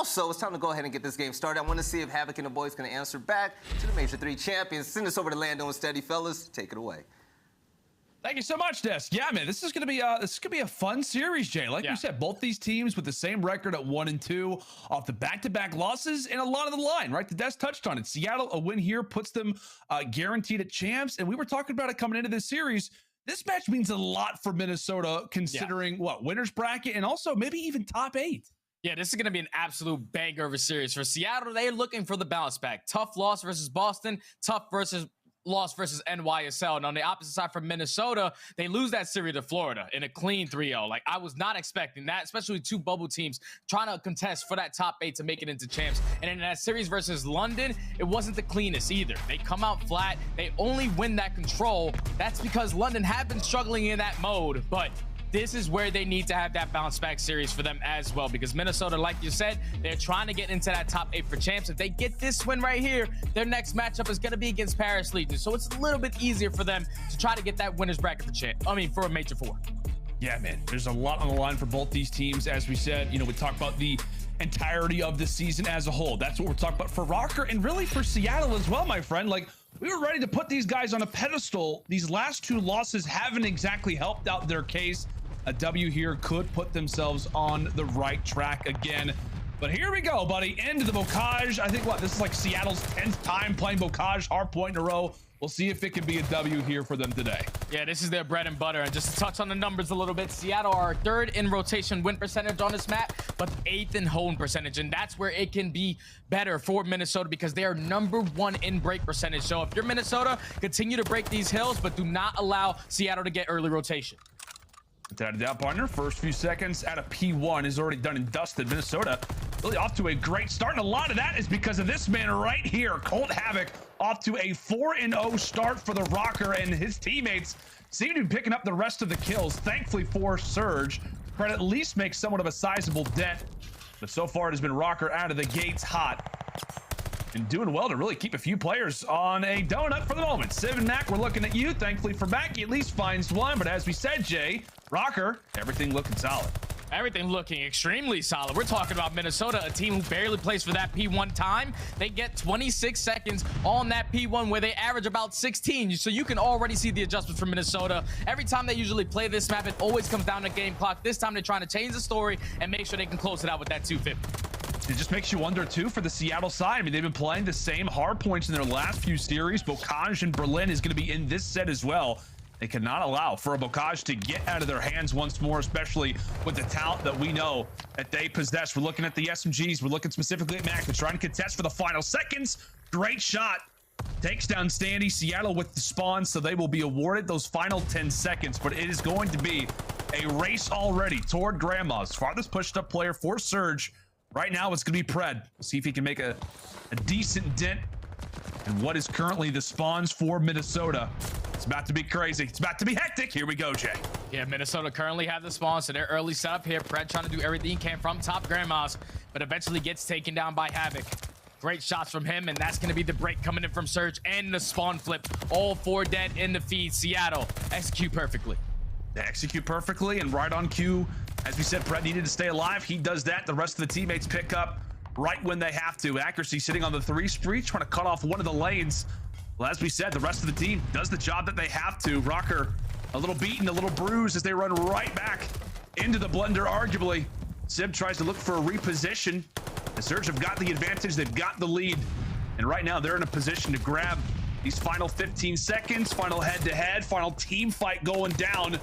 also, it's time to go ahead and get this game started. I want to see if Havok and the boys can answer back to the Major III champions. Send us over to Lando and Standy, fellas. Take it away. Thank you so much, Des. Yeah, man, this is gonna be a fun series, Jay. Like you said, both these teams with the same record at 1-2 off the back-to-back losses and a lot of the line, right? The Des touched on it. Seattle, a win here puts them guaranteed at champs, and we were talking about it coming into this series. This match means a lot for Minnesota, considering what winners bracket and also maybe even top 8. Yeah, this is going to be an absolute banger of a series. For Seattle, they're looking for the bounce back. Tough loss versus Boston, tough loss versus NYSL. And on the opposite side for Minnesota, they lose that series to Florida in a clean 3-0. Like, I was not expecting that, especially with two bubble teams trying to contest for that top 8 to make it into champs. And in that series versus London, it wasn't the cleanest either. They come out flat. They only win that control. That's because London have been struggling in that mode, but this is where they need to have that bounce back series for them as well, because Minnesota, like you said, they're trying to get into that top 8 for champs. If they get this win right here, their next matchup is going to be against Paris Legion. So it's a little bit easier for them to try to get that winners bracket for a Major 4. Yeah, man, there's a lot on the line for both these teams. As we said, we talked about the entirety of the season as a whole. That's what we're talking about for Røkkr and really for Seattle as well, my friend. Like, we were ready to put these guys on a pedestal. These last 2 losses haven't exactly helped out their case. A W here could put themselves on the right track again. But here we go, buddy. Into the Bocage. I think, this is like Seattle's 10th time playing Bocage, hard point in a row. We'll see if it can be a W here for them today. Yeah, this is their bread and butter. And just to touch on the numbers a little bit, Seattle are 3rd in rotation win percentage on this map, but 8th in home percentage. And that's where it can be better for Minnesota, because they are #1 in break percentage. So if you're Minnesota, continue to break these hills, but do not allow Seattle to get early rotation. Without a doubt, partner. First few seconds out of P1 is already done and dusted. Minnesota really off to a great start, and a lot of that is because of this man right here, Colt Havok, off to a 4-0 start for the Røkkr, and his teammates seem to be picking up the rest of the kills. Thankfully for Surge, trying to at least make somewhat of a sizable dent, but so far it has been Røkkr out of the gates hot and doing well to really keep a few players on a donut for the moment. Civ and Mack, we're looking at you. Thankfully for Mack, he at least finds one, but as we said, Jay, Røkkr, everything looking solid. Everything looking extremely solid. We're talking about Minnesota, a team who barely plays for that P1 time. They get 26 seconds on that P1 where they average about 16. So you can already see the adjustments from Minnesota. Every time they usually play this map, it always comes down to game clock. This time they're trying to change the story and make sure they can close it out with that 250. It just makes you wonder, too, for the Seattle side. I mean, they've been playing the same hard points in their last few series. Bocage and Berlin is going to be in this set as well. They cannot allow for a Bocage to get out of their hands once more, especially with the talent that we know that they possess. We're looking at the SMGs. We're looking specifically at Mack. They're trying to contest for the final seconds. Great shot. Takes down Standy. Seattle with the spawn, so they will be awarded those final 10 seconds. But it is going to be a race already toward Grandma's. Farthest pushed up player for Surge. Right now, it's going to be Pred. We'll see if he can make a decent dent in what is currently the spawns for Minnesota. It's about to be crazy. It's about to be hectic. Here we go, Jay. Yeah, Minnesota currently have the spawns, so they're early setup here. Pred trying to do everything he can from top Grandma's, but eventually gets taken down by Havok. Great shots from him, and that's going to be the break coming in from Surge and the spawn flip. All 4 dead in the feed. Seattle execute perfectly. They execute perfectly and right on cue. As we said, Pred needed to stay alive. He does that. The rest of the teammates pick up right when they have to. Accuracy sitting on the 3 spree, trying to cut off one of the lanes. Well, as we said, the rest of the team does the job that they have to. Røkkr, a little beaten, a little bruised as they run right back into the blender, arguably. Simp tries to look for a reposition. The Surge have got the advantage. They've got the lead. And right now, they're in a position to grab these final 15 seconds, final head-to-head, final team fight going down.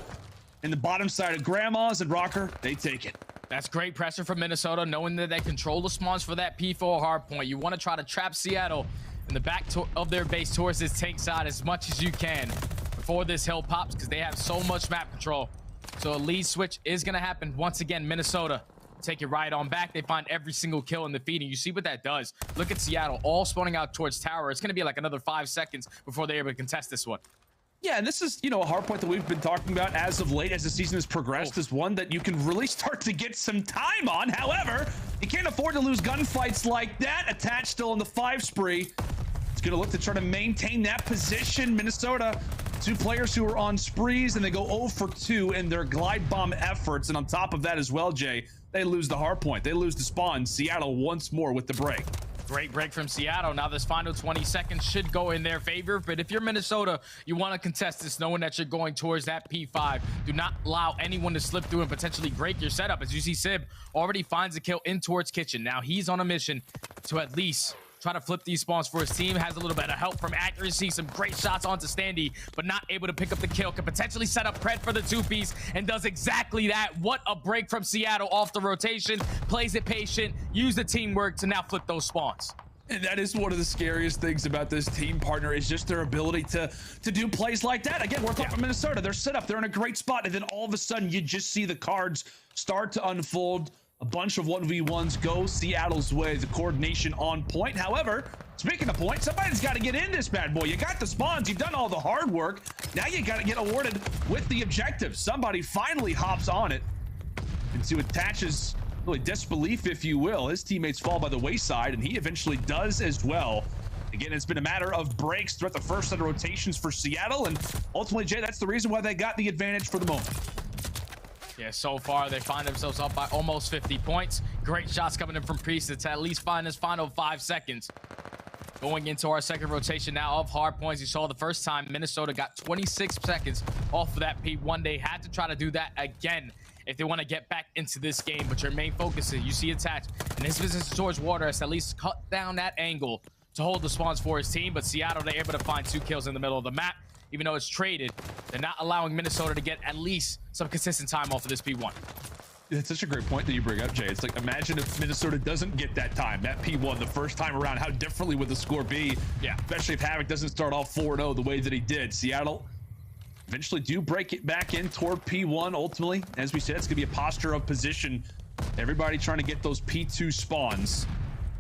In the bottom side of Grandma's and Røkkr, they take it. That's great pressure from Minnesota, knowing that they control the spawns for that P4 hardpoint. You want to try to trap Seattle in the back of their base towards this tank side as much as you can before this hill pops, because they have so much map control. So a lead switch is going to happen. Once again, Minnesota take it right on back. They find every single kill in the feed, and you see what that does. Look at Seattle all spawning out towards tower. It's going to be like another 5 seconds before they're able to contest this one. Yeah, and this is, a hard point that we've been talking about as of late, as the season has progressed, is one that you can really start to get some time on. However, you can't afford to lose gunfights like that. Attached still in the 5 spree. It's going to look to try to maintain that position. Minnesota, 2 players who are on sprees, and they go 0 for 2 in their glide bomb efforts. And on top of that as well, Jay, they lose the hard point. They lose the spawn. Seattle once more with the break. Great break from Seattle. Now this final 20 seconds should go in their favor. But if you're Minnesota, you want to contest this knowing that you're going towards that P5. Do not allow anyone to slip through and potentially break your setup. As you see, Simp already finds a kill in towards kitchen. Now he's on a mission to at least try to flip these spawns for his team. Has a little bit of help from accuracy. Some great shots onto Standy, but not able to pick up the kill. Can potentially set up Pred for the 2-piece and does exactly that. What a break from Seattle off the rotation. Plays it patient. Use the teamwork to now flip those spawns. And that is one of the scariest things about this team partner is just their ability to do plays like that. Again, we're talking Minnesota. They're set up. They're in a great spot. And then all of a sudden, you just see the cards start to unfold. A bunch of 1v1s go Seattle's way. The coordination on point. However, speaking of point, somebody's got to get in this bad boy. You got the spawns. You've done all the hard work. Now you got to get awarded with the objective. Somebody finally hops on it and so attaches really disbelief, if you will. His teammates fall by the wayside, and he eventually does as well. Again, it's been a matter of breaks throughout the first set of rotations for Seattle, and ultimately, Jay, that's the reason why they got the advantage for the moment. Yeah, so far they find themselves up by almost 50 points. Great shots coming in from Priestahh to at least find his final 5 seconds. Going into our second rotation now of hard points. You saw the first time Minnesota got 26 seconds off of that P1. They had to try to do that again if they want to get back into this game. But your main focus is, you see attached, and his business towards water has to at least cut down that angle to hold the spawns for his team. But Seattle, they're able to find 2 kills in the middle of the map. Even though it's traded, they're not allowing Minnesota to get at least some consistent time off of this P1. It's such a great point that you bring up, Jay. It's like, imagine if Minnesota doesn't get that time, that P1 the first time around. How differently would the score be? Yeah. Especially if Havok doesn't start off 4-0 the way that he did. Seattle eventually do break it back in toward P1. Ultimately, as we said, it's going to be a posture of position. Everybody trying to get those P2 spawns.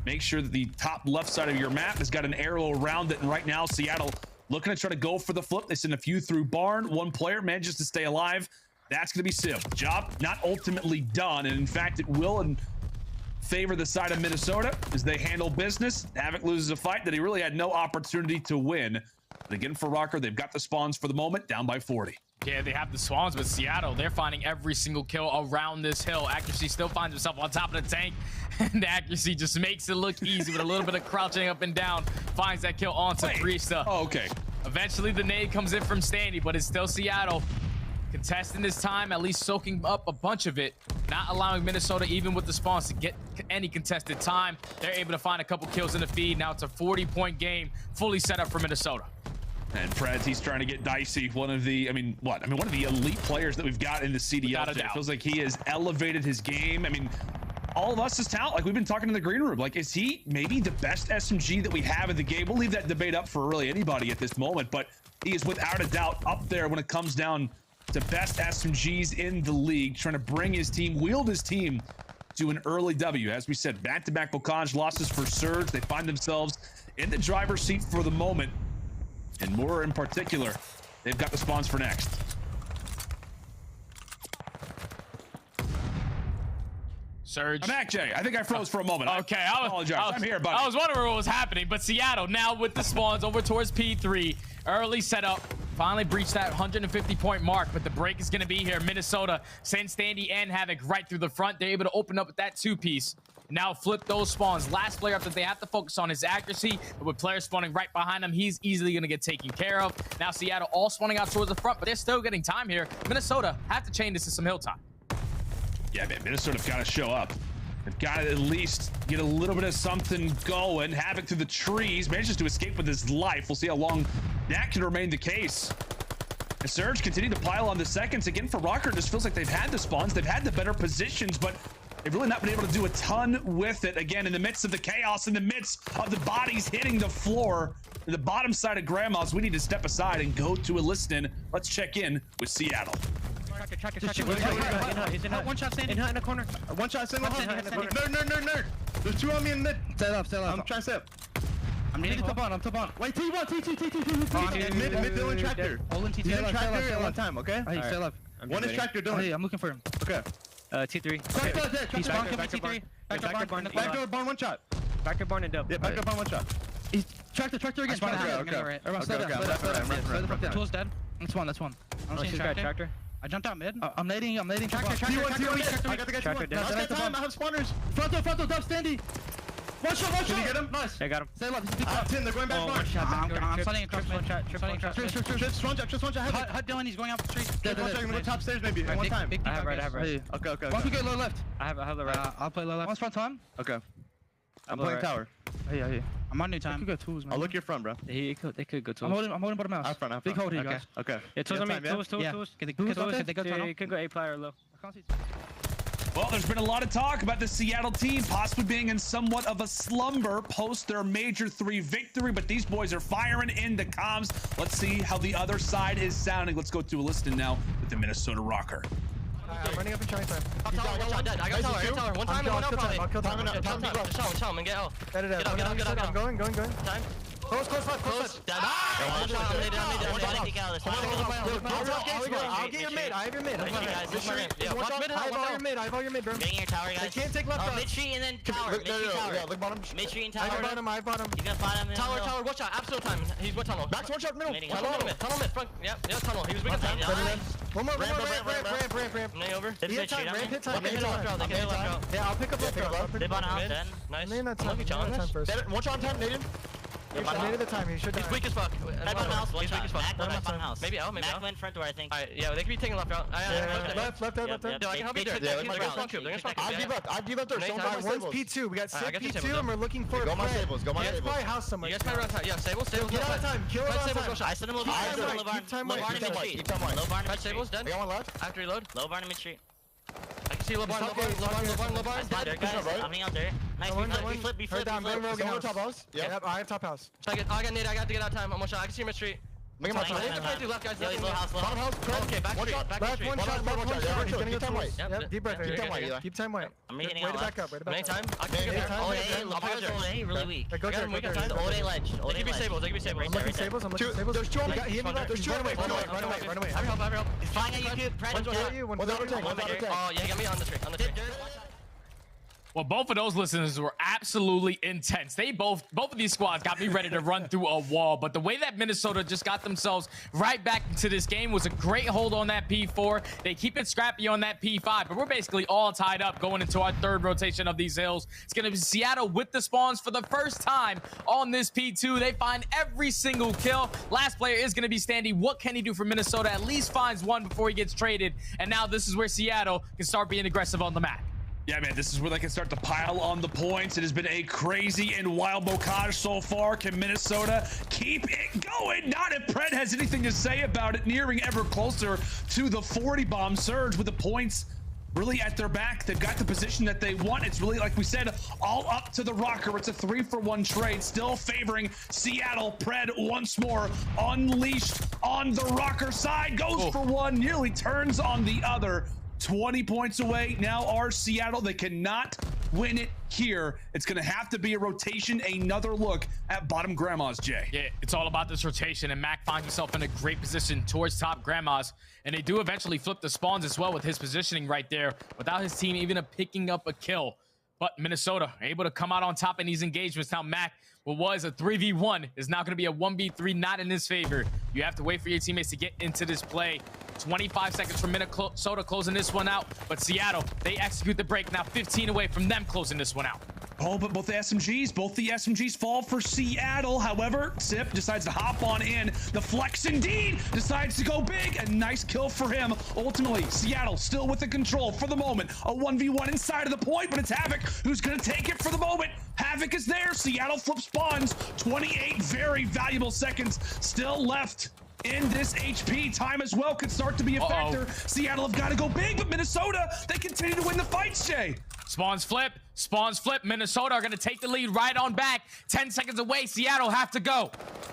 Make sure that the top left side of your map has got an arrow around it. And right now, Seattle looking to try to go for the flip. They send a few through barn. One player manages to stay alive. That's going to be Simp. Job not ultimately done. And in fact, it will in favor the side of Minnesota as they handle business. Havok loses a fight that he really had no opportunity to win. But again, for Røkkr, they've got the spawns for the moment, down by 40. Yeah, they have the spawns, but Seattle, they're finding every single kill around this hill. Accuracy still finds himself on top of the tank, and the accuracy just makes it look easy with a little bit of crouching up and down. Finds that kill onto Priestahh. Oh, okay. Eventually, the nade comes in from Standy, but it's still Seattle contesting this time, at least soaking up a bunch of it, not allowing Minnesota, even with the spawns, to get any contested time. They're able to find a couple kills in the feed. Now it's a 40-point game, fully set up for Minnesota. And Preds, he's trying to get Dicey, one of the, one of the elite players that we've got in the CDL. It feels like he has elevated his game. All of us as talent, like we've been talking in the green room, like, is he maybe the best SMG that we have in the game? We'll leave that debate up for really anybody at this moment, but he is without a doubt up there when it comes down to best SMGs in the league, trying to bring his team, wield his team to an early W. As we said, back-to-back Bocage losses for Surge. They find themselves in the driver's seat for the moment. And more in particular, they've got the spawns for next. Surge. I'm back, Jay. I think I froze for a moment. Okay, I apologize. I'm here, buddy. I was wondering what was happening, but Seattle now with the spawns over towards P3. Early setup. Finally breached that 150-point mark, but the break is going to be here. Minnesota sends Standy and Havok right through the front. They're able to open up with that 2-piece. Now flip those spawns. Last player up that they have to focus on is accuracy, but with players spawning right behind him, he's easily going to get taken care of. Now Seattle all spawning out towards the front, but they're still getting time here. Minnesota have to chain this to some hill time. Yeah, man, Minnesota have got to show up. They've got to at least get a little bit of something going. Havok through the trees, manages to escape with his life. We'll see how long that can remain the case. The Surge continue to pile on the seconds. Again, for Røkkr, it just feels like they've had the spawns. They've had the better positions, but they've really not been able to do a ton with it. Again, in the midst of the chaos, in the midst of the bodies hitting the floor, the bottom side of Grandma's, we need to step aside and go to a listen. Let's check in with Seattle. One shot standing in the corner. One shot standing in the corner. Nerd. There's 2 on me in mid. Stay up. I'm trying to step. I'm needing top on. Wait, T1. Mid Dylan tractor. Hold in T2. Dylan tractor at one time, okay? Hey, stay alive. One is tractor Dylan. Hey, I'm looking for him. Okay. T3. He's spawned coming T3. Back door barn, one shot. Back door barn and dub. Yeah, back door barn, one shot. He's tractor again. Okay. Tools dead. That's one. I'm seeing tractor. I jumped out mid. I'm nading. Tractor. I got the guy. Tractor dead. Last time, I have spawners. Frontal, dub, Standy. One shot. Can you get him? Nice. I got him. Stay left. I have 10. They're going back. I'm sliding across one shot. Trips one shot. Just one shot. Hut Dylan, he's going up the street. I'm gonna go top stairs maybe. One time. I have right. Okay. Once we get low left. I have the right. I'll play low left. Once front time. Okay. I'm playing right. tower. Hey. I'm on new time. You could go tools, man. I'll look your front, bro. They could go tools. I'm holding bottom mouse. Front. Big hold here, guys. Okay. Yeah, tools on me. Tools. They go tunnel. You can go A player low. Well, there's been a lot of talk about the Seattle team possibly being in somewhat of a slumber post their Major 3 victory, but these boys are firing in the comms. Let's see how the other side is sounding. Let's go to a listen now with the Minnesota Røkkr. I'm running up and trying time. I got tower. One time and one out probably. I'll kill time. Just tell him and get out. Get out. I'm going. Time. Close left. Dead. I'll get your mid. I have your mid. I have all your mid, bro. Getting your tower, guys. They can't take left. Mid street and then tower. Look bottom. Mid street and I tower. have bottom. You got bottom. Tower. Watch out. Absolute time. He's what tunnel? Max one shot middle. Tunnel mid. Front. Yeah. Tunnel. He was big time. One more. Ramp. I'm over. He hit time. Ramp hit time. Yeah, I'll pick up left. They bought out then. I'm Nice. laying that time. One shot on time, Nathan. He's at the time. He should die. He's weak as fuck. He's weak as fuck. Mack went up on house. Maybe Mack Mack went front door, I think. Alright, yeah, they could be taking left out. Left out. Yeah, I can help you there. They're They're gonna spawn cube. I've give up there. One's P2. We got I sick got you, P2 Tables, and we're looking for Go my tables. It's probably house somewhere. You guys play around time. Yeah, stables. Get out of time. Kill it on time. I send him low barn. Keep time Low right. barn in mid street. Keep time right. Low barn in mid stables. Dead. I got one left. After reload. Low barn in mid street. I can see low barn. I'm there, guys. I'm hanging out there. Nice. We flip. Down. Bring Rogan Someone house. top house. Yep. I have top house. I got nade. I got to get out of time. I'm one shot. I can see mid street. Make him Fine, outside. fine. Play through left, guys. Yo, he's low house, low Bottom house. house. Okay, back One street. shot. Back Left street. one shot. He's gonna Keep time go right. Yep. Deep breath. Keep time right. Keep time right. I'm hitting Way out to back left. up. Anytime. I can get Anytime. there. All day. Low bar's all day. Really weak. Go I got him, we got time. All day ledge. All They day can be ledge. stables. They can be stables. I'm looking stables. There's two on me. He hit me back. There's two on me. Run away. Have your help. He's flying at you, dude. Pred. One's behind you. One's One's out of behind tank. you. Oh, yeah, get me on the street. On the street. Well, both of those listeners were absolutely intense. Both of these squads got me ready to run through a wall. But the way that Minnesota just got themselves right back into this game was a great hold on that P4. They keep it scrappy on that P5, but we're basically all tied up going into our third rotation of these hills. It's going to be Seattle with the spawns for the first time on this P2. They find every single kill. Last player is going to be Standy. What can he do for Minnesota? At least finds one before he gets traded. And now this is where Seattle can start being aggressive on the map. Yeah, man, this is where they can start to pile on the points. It has been a crazy and wild bocage so far. Can Minnesota keep it going? Not if Pred has anything to say about it. Nearing ever closer to the 40 bomb surge with the points really at their back. They've got the position that they want. It's really, like we said, all up to the Røkkr. It's a 3-for-1 trade, still favoring Seattle. Pred once more unleashed on the Røkkr side. Goes for one, nearly turns on the other. 20 points away now are Seattle. They cannot win it here. It's going to have to be a rotation, another look at bottom grandmas, Jay. Yeah, it's all about this rotation, and Mack finds himself in a great position towards top grandmas, and they do eventually flip the spawns as well with his positioning right there without his team even picking up a kill. But Minnesota able to come out on top in these engagements. Now Mack, what was a 3v1 is now going to be a 1v3, not in his favor. You have to wait for your teammates to get into this play. 25 seconds from Minnesota closing this one out, but Seattle, they execute the break. Now 15 away from them closing this one out. Oh, but both the SMGs fall for Seattle. However, Simp decides to hop on in. The flex indeed decides to go big. A nice kill for him. Ultimately, Seattle still with the control for the moment. A 1v1 inside of the point, but it's Havok who's going to take it for the moment. Havok is there. Seattle flips spawns. 28 very valuable seconds still left in this HP. Time as well could start to be a factor. Seattle have got to go big, but Minnesota, they continue to win the fights, Jay. Spawns flip. Minnesota are going to take the lead right on back. 10 seconds away. Seattle have to go.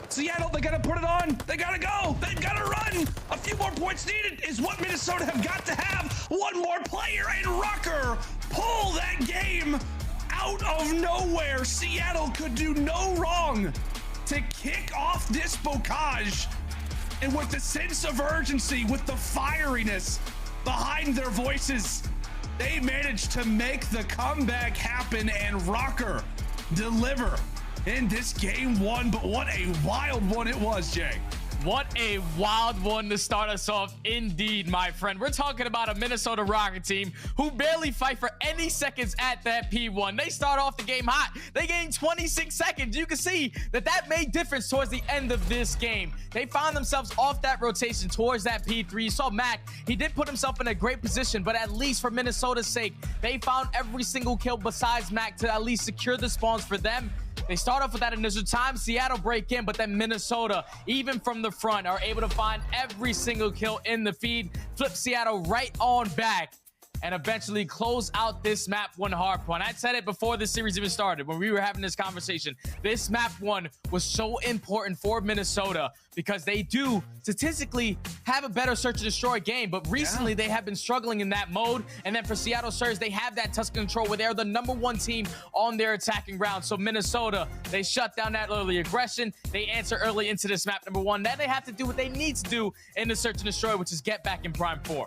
Seattle, they got to put it on. They got to go. They've got to run. A few more points needed is what Minnesota have got to have. One more player, and Røkkr pull that game out of nowhere. Seattle could do no wrong to kick off this bocage. And with the sense of urgency, with the fieriness behind their voices, they managed to make the comeback happen, and Røkkr deliver in this game one. But what a wild one it was, Jay. What a wild one to start us off indeed, my friend. We're talking about a Minnesota Røkkr team who barely fight for any seconds at that P1. They start off the game hot. They gain 26 seconds. You can see that made difference towards the end of this game. They found themselves off that rotation towards that P3. You saw Mack. He did put himself in a great position, but at least for Minnesota's sake, they found every single kill besides Mack to at least secure the spawns for them. They start off with that initial time. Seattle break in, but then Minnesota, even from the front, are able to find every single kill in the feed, flip Seattle right on back, and eventually close out this map 1 hardpoint. I said it before the series even started when we were having this conversation. This map 1 was so important for Minnesota because they do statistically have a better search and destroy game, but recently they have been struggling in that mode. And then for Seattle Surge, they have that touch control where they're the #1 team on their attacking round. So Minnesota, they shut down that early aggression. They answer early into this map #1. Then they have to do what they need to do in the search and destroy, which is get back in prime form.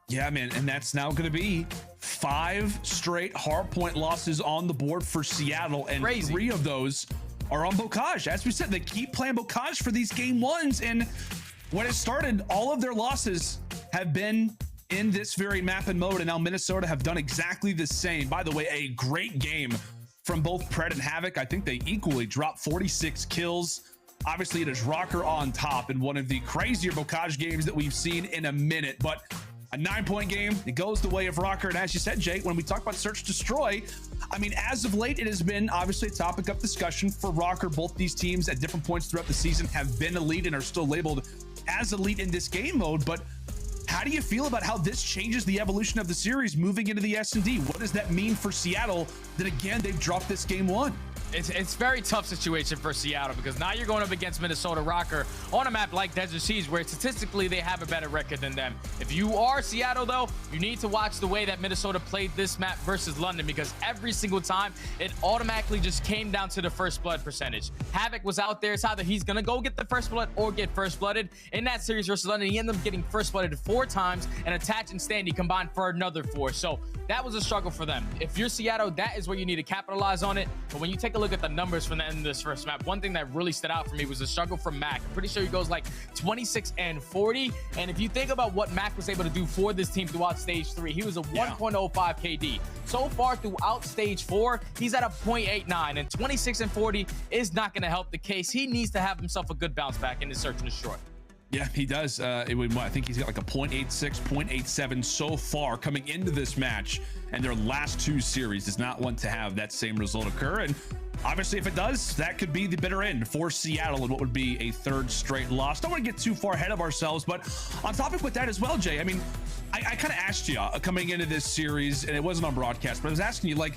Yeah, man, and that's now going to be 5 straight hardpoint losses on the board for Seattle, and Crazy. 3 of those are on Bocage. As we said, they keep playing Bocage for these game 1s, and when it started, all of their losses have been in this very map and mode, and now Minnesota have done exactly the same. By the way, a great game from both Pred and Havok. I think they equally dropped 46 kills. Obviously, it is Røkkr on top in one of the crazier Bocage games that we've seen in a minute, but a 9-point game, it goes the way of Røkkr. And as you said, Jay, when we talk about search destroy, I mean, as of late, it has been obviously a topic of discussion for Røkkr. Both these teams at different points throughout the season have been elite and are still labeled as elite in this game mode. But how do you feel about how this changes the evolution of the series moving into the S&D? What does that mean for Seattle that, again, they've dropped this game 1? It's very tough situation for Seattle because now you're going up against Minnesota Røkkr on a map like Desert Seas where statistically they have a better record than them. If you are Seattle though, you need to watch the way that Minnesota played this map versus London, because every single time it automatically just came down to the first blood percentage. Havok was out there. It's either he's going to go get the first blood or get first blooded. In that series versus London, he ended up getting first blooded 4 times, and Attach and Standy combined for another 4. So that was a struggle for them. If you're Seattle, that is where you need to capitalize on it. But when you take a look at the numbers from the end of this first map, one thing that really stood out for me was the struggle from Mack. I'm pretty sure he goes like 26 and 40. And if you think about what Mack was able to do for this team throughout stage 3, he was a 1.05 KD. So far throughout stage 4, he's at a 0.89, and 26 and 40 is not going to help the case. He needs to have himself a good bounce back in the search and destroy. Yeah, he does. I think he's got like a 0.86, 0.87 so far coming into this match, and their last 2 series does not want to have that same result occur. And obviously, if it does, that could be the bitter end for Seattle and what would be a 3rd straight loss. Don't want to get too far ahead of ourselves, but on topic with that as well, Jay, I mean, I kind of asked you coming into this series, and it wasn't on broadcast, but I was asking you, like,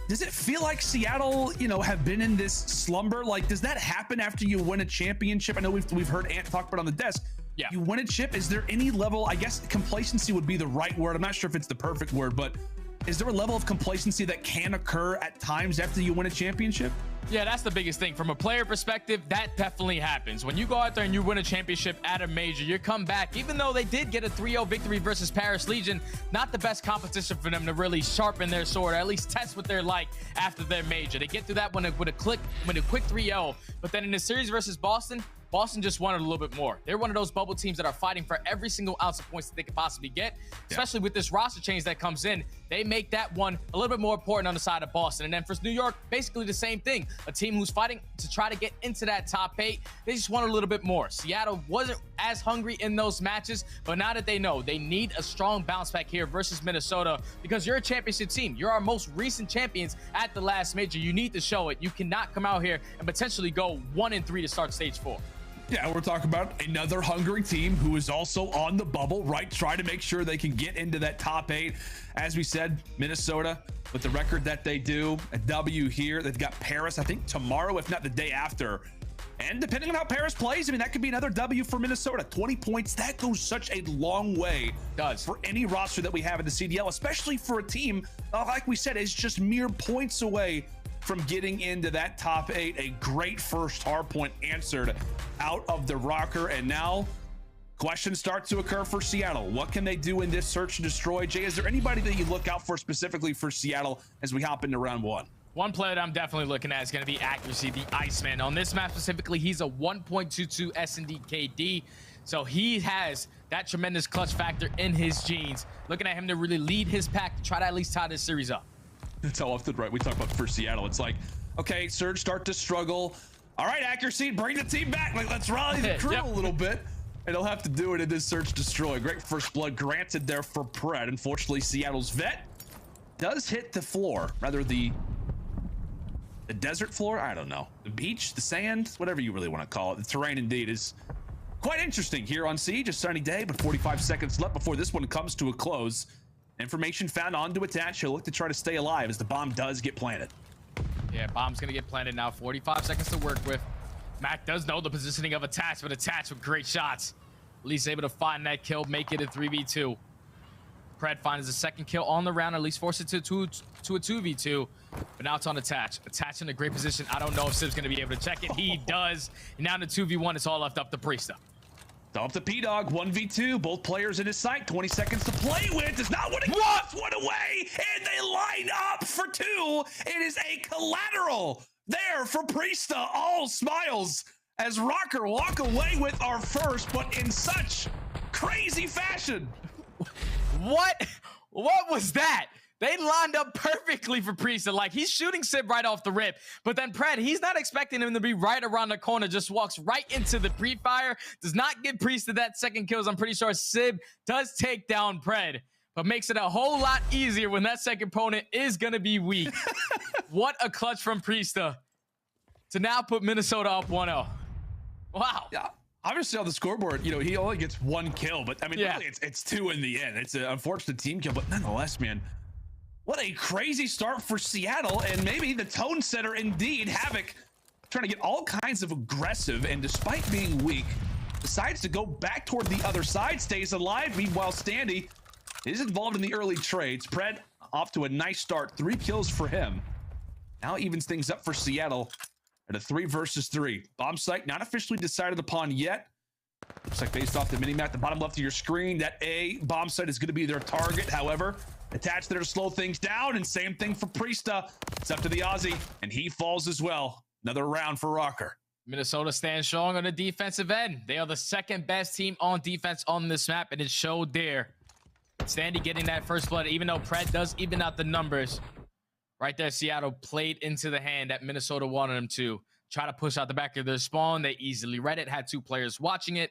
does it feel like Seattle, have been in this slumber? Like, does that happen after you win a championship? I know we've heard Ant talk about it on the desk. Yeah. You win a chip. Is there any level, I guess complacency would be the right word. I'm not sure if it's the perfect word, but is there a level of complacency that can occur at times after you win a championship? Yeah, that's the biggest thing. From a player perspective, that definitely happens. When you go out there and you win a championship at a major, you come back, even though they did get a 3-0 victory versus Paris Legion, not the best competition for them to really sharpen their sword, or at least test what they're like after their major. They get through that one with a quick 3-0, but then in the series versus Boston just wanted a little bit more. They're one of those bubble teams that are fighting for every single ounce of points that they could possibly get, especially with this roster change that comes in. They make that one a little bit more important on the side of Boston. And then for New York, basically the same thing. A team who's fighting to try to get into that top 8. They just want a little bit more. Seattle wasn't as hungry in those matches, but now that they know they need a strong bounce back here versus Minnesota, because you're a championship team. You're our most recent champions at the last major. You need to show it. You cannot come out here and potentially go 1-3 to start stage 4. Yeah, we're talking about another hungry team who is also on the bubble, right? Trying to make sure they can get into that top 8. As we said, Minnesota, with the record that they do, a W here. They've got Paris, I think, tomorrow, if not the day after. And depending on how Paris plays, I mean, that could be another W for Minnesota. 20 points, that goes such a long way. Does. For any roster that we have in the CDL, especially for a team, like we said, is just mere points away from getting into that top 8. A great first hard point answered out of the Røkkr, and now questions start to occur for Seattle. What can they do in this search and destroy? Jay, is there anybody that you look out for specifically for Seattle as we hop into round 1? One player that I'm definitely looking at is going to be Accuracy, the Iceman. On this map specifically, he's a 1.22 S&D KD. So he has that tremendous clutch factor in his genes. Looking at him to really lead his pack to try to at least tie this series up. That's how often, right? We talk about for Seattle. It's like, okay, Surge start to struggle. All right, Accuracy, bring the team back. Like, let's rally the crew a little bit. And he'll have to do it in this Search Destroy. Great first blood granted there for Pred. Unfortunately, Seattle's vet does hit the floor. Rather, the desert floor? I don't know. The beach, the sand, whatever you really want to call it. The terrain indeed is quite interesting here on Siege. A sunny day, but 45 seconds left before this one comes to a close. Information found on to attach. He'll look to try to stay alive as the bomb does get planted. Yeah, bomb's gonna get planted now. 45 seconds to work with. Mack does know the positioning of attach, but attach with great shots. At least able to find that kill, make it a 3v2. Pred finds a second kill on the round, at least force it to a 2v2. But now it's on attach. Attach in a great position. I don't know if Simp's gonna be able to check it. He does. And now in the 2v1, it's all left up to Priestahh. Up to P-Dog, 1v2, both players in his sight, 20 seconds to play with, does not want to give one away, and they line up for two. It is a collateral there for Priestahh, all smiles, as Røkkr walk away with our first, but in such crazy fashion. What was that? They lined up perfectly for Priestahh. Like, he's shooting Simp right off the rip. But then Pred, he's not expecting him to be right around the corner. Just walks right into the pre-fire. Does not give Priestahh that second kill. I'm pretty sure Simp does take down Pred. But makes it a whole lot easier when that second opponent is going to be weak. What a clutch from Priestahh to now put Minnesota up 1-0. Wow. Yeah. Obviously on the scoreboard, you know, he only gets one kill. But, I mean, really, it's two in the end. It's an unfortunate team kill. But nonetheless, man, what a crazy start for Seattle, and maybe the tone setter indeed. Havok trying to get all kinds of aggressive, and despite being weak, decides to go back toward the other side, stays alive. Meanwhile, Standy is involved in the early trades. Pred off to a nice start, 3 kills for him. Now evens things up for Seattle at a 3 versus 3. Bomb site not officially decided upon yet. Looks like based off the mini-map, the bottom left of your screen, that A bomb site is going to be their target. However, attached there to slow things down, and same thing for Priestahh. It's up to the Aussie, and he falls as well. Another round for Røkkr. Minnesota stands strong on the defensive end. They are the second best team on defense on this map, and it showed there. Standy getting that first blood, even though Pred does even out the numbers. Right there, Seattle played into the hand that Minnesota wanted him to. Try to push out the back of their spawn. They easily read it, had 2 players watching it.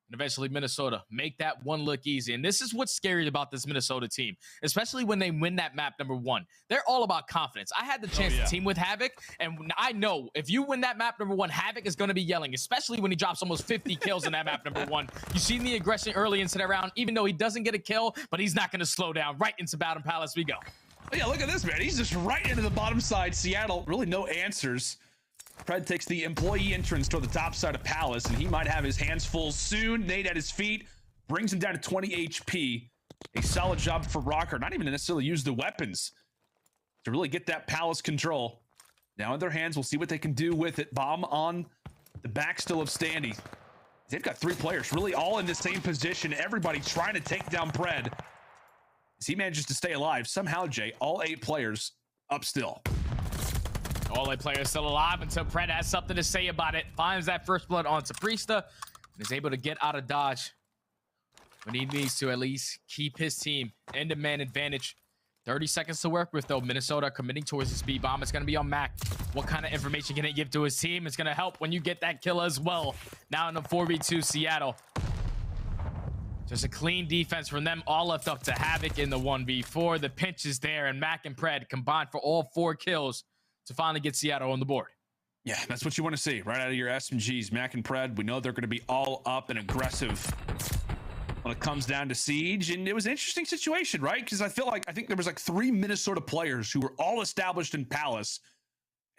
And eventually Minnesota make that one look easy. And this is what's scary about this Minnesota team, especially when they win that map number 1. They're all about confidence. I had the chance to team with Havok, and I know if you win that map number 1, Havok is going to be yelling, especially when he drops almost 50 kills in that map number 1. You seen the aggression early into that round, even though he doesn't get a kill, but he's not going to slow down. Right into Battle Palace we go. Oh, yeah, look at this, man. He's just right into the bottom side. Seattle, really no answers. Pred takes the employee entrance toward the top side of Palace, and he might have his hands full soon. Nade at his feet brings him down to 20 HP. A solid job for Røkkr, not even to necessarily use the weapons to really get that Palace control. Now in their hands, we'll see what they can do with it. Bomb on the back still of Standy. They've got 3 players really all in the same position. Everybody trying to take down Pred. As he manages to stay alive, somehow, Jay, all 8 players up still. All 8 players still alive until Pred has something to say about it. Finds that first blood onto Priestahh and is able to get out of dodge. But he needs to at least keep his team in the man advantage. 30 seconds to work with, though. Minnesota committing towards the speed bomb. It's going to be on Mack. What kind of information can it give to his team? It's going to help when you get that kill as well. Now in the 4v2 Seattle. Just a clean defense from them, all left up to Havok in the 1v4. The pinch is there, and Mack and Pred combined for all 4 kills to finally get Seattle on the board. Yeah, that's what you want to see right out of your SMGs. Mack and Pred, we know they're going to be all up and aggressive when it comes down to Siege. And it was an interesting situation, right? Because I think there was like 3 Minnesota players who were all established in Palace,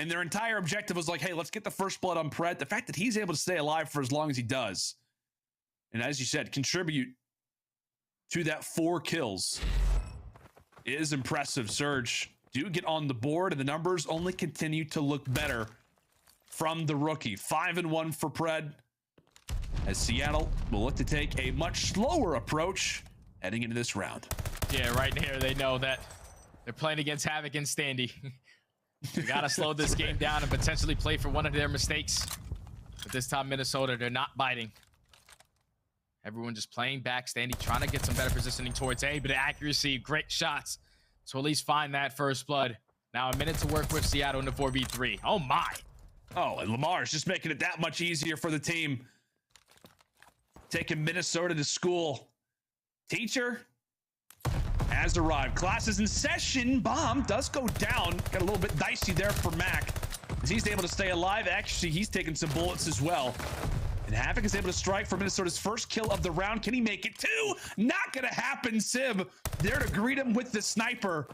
and their entire objective was like, hey, let's get the first blood on Pred. The fact that he's able to stay alive for as long as he does, and as you said, contribute to that 4 kills is impressive. Surge do get on the board, and the numbers only continue to look better from the rookie. 5-1 for Pred, as Seattle will look to take a much slower approach heading into this round. Yeah, right here they know that they're playing against Havok and Standy. You gotta slow this game down and potentially play for one of their mistakes. But this time, Minnesota, they're not biting. Everyone just playing back, Standy trying to get some better positioning towards A, but accuracy, great shots. So at least find that first blood. Now a minute to work with Seattle in the 4v3. Oh my. Oh, and Lamar's just making it that much easier for the team. Taking Minnesota to school. Teacher has arrived. Class is in session. Bomb does go down. Got a little bit dicey there for Mack. As he's able to stay alive. Actually, he's taking some bullets as well. And Havok is able to strike for Minnesota's first kill of the round. Can he make it two? Not gonna happen. Sib there to greet him with the sniper.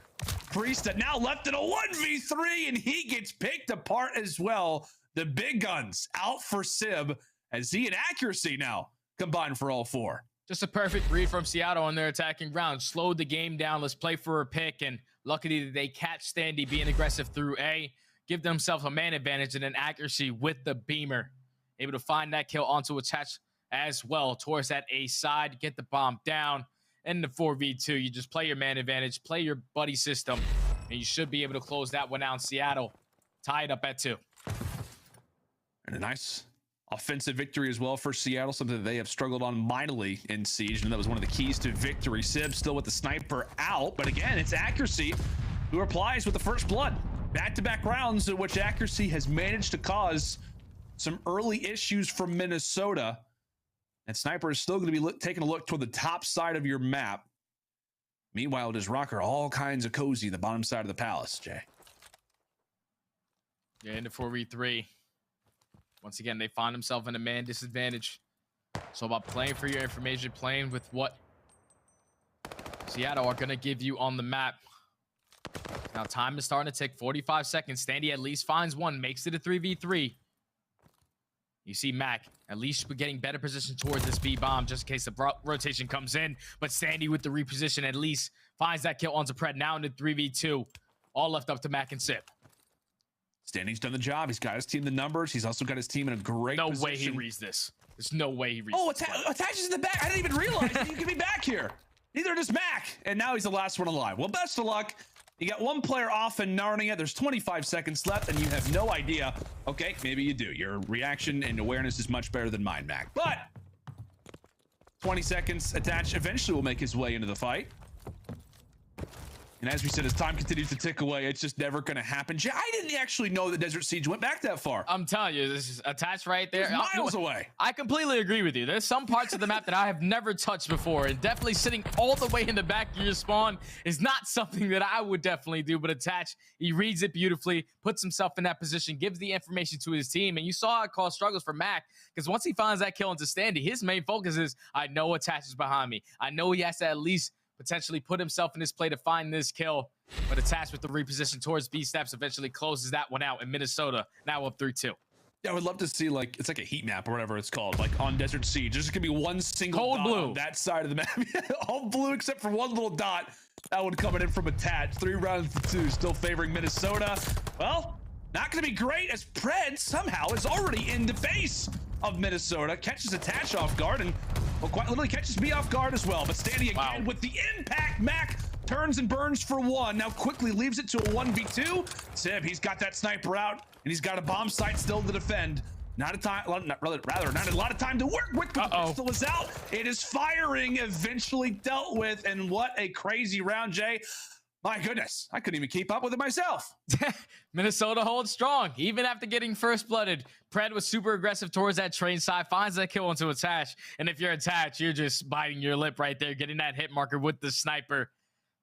Priestahh now left in a 1v3 and he gets picked apart as well. The big guns out for Sib as he and accuracy now combined for all four. Just a perfect read from Seattle on their attacking round. Slowed the game down. Let's play for a pick. And luckily they catch Standy being aggressive through A. Give themselves a man advantage and an accuracy with the beamer. Able to find that kill onto attach as well towards that A side. Get the bomb down. In the 4v2, you just play your man advantage, play your buddy system, and you should be able to close that one out. Seattle tied up at 2. And a nice offensive victory as well for Seattle, something that they have struggled on mightily in Siege, and that was one of the keys to victory. Sib still with the sniper out, but again, it's accuracy who replies with the first blood. Back-to-back rounds in which accuracy has managed to cause some early issues from Minnesota. And Sniper is still going to be taking a look toward the top side of your map. Meanwhile, does Røkkr all kinds of cozy the bottom side of the palace, Jay? Yeah, into 4v3. Once again, they find themselves in a man disadvantage. So about playing for your information, playing with what Seattle are going to give you on the map. Now time is starting to tick. 45 seconds. Standy at least finds one, makes it a 3v3. You see Mack, at least we're getting better position towards this B bomb just in case the rotation comes in. But Standy with the reposition at least finds that kill onto Pred. Now into 3v2. All left up to Mack and Sip. Standy's done the job. He's got his team the numbers. He's also got his team in a great position. No way he reads this. There's no way he reads this. Oh, attaches in the back. I didn't even realize that you could be back here. Neither does Mack. And now he's the last one alive. Well, best of luck. You got one player off in Narnia. There's 25 seconds left, and you have no idea. Okay, maybe you do. Your reaction and awareness is much better than mine, Mack. But 20 seconds attached. Eventually will make his way into the fight. And as we said, as time continues to tick away, it's just never going to happen. I didn't actually know that Desert Siege went back that far. I'm telling you, this is attached right there. It's miles away. I completely agree with you. There's some parts of the map that I have never touched before, and definitely sitting all the way in the back of your spawn is not something that I would definitely do, but attach, he reads it beautifully, puts himself in that position, gives the information to his team, and you saw it cause struggles for Mack, because once he finds that kill into Standy, his main focus is, I know attach is behind me. I know he has to at least potentially put himself in this play to find this kill, but attached with the reposition towards B steps eventually closes that one out in Minnesota, now up 3-2. Yeah, I would love to see, like, it's like a heat map or whatever it's called, like on Desert Siege. There's gonna be one single cold dot blue on that side of the map. All blue except for one little dot. That one coming in from attach. 3 rounds to 2, still favoring Minnesota. Well, not gonna be great as Pred somehow is already in the face of Minnesota. Catches attach off guard and well, quite literally catches me off guard as well. But Standy again with the impact. Mack turns and burns for 1. Now quickly leaves it to a 1v2. Sib, he's got that sniper out and he's got a bomb site still to defend. Not a time, not a lot of time to work with. The pistol is out. It is firing, eventually dealt with, and what a crazy round, Jay. My goodness, I couldn't even keep up with it myself. Minnesota holds strong, even after getting first blooded. Pred was super aggressive towards that train side, finds that kill into attach, and if you're attached, you're just biting your lip right there, getting that hit marker with the sniper.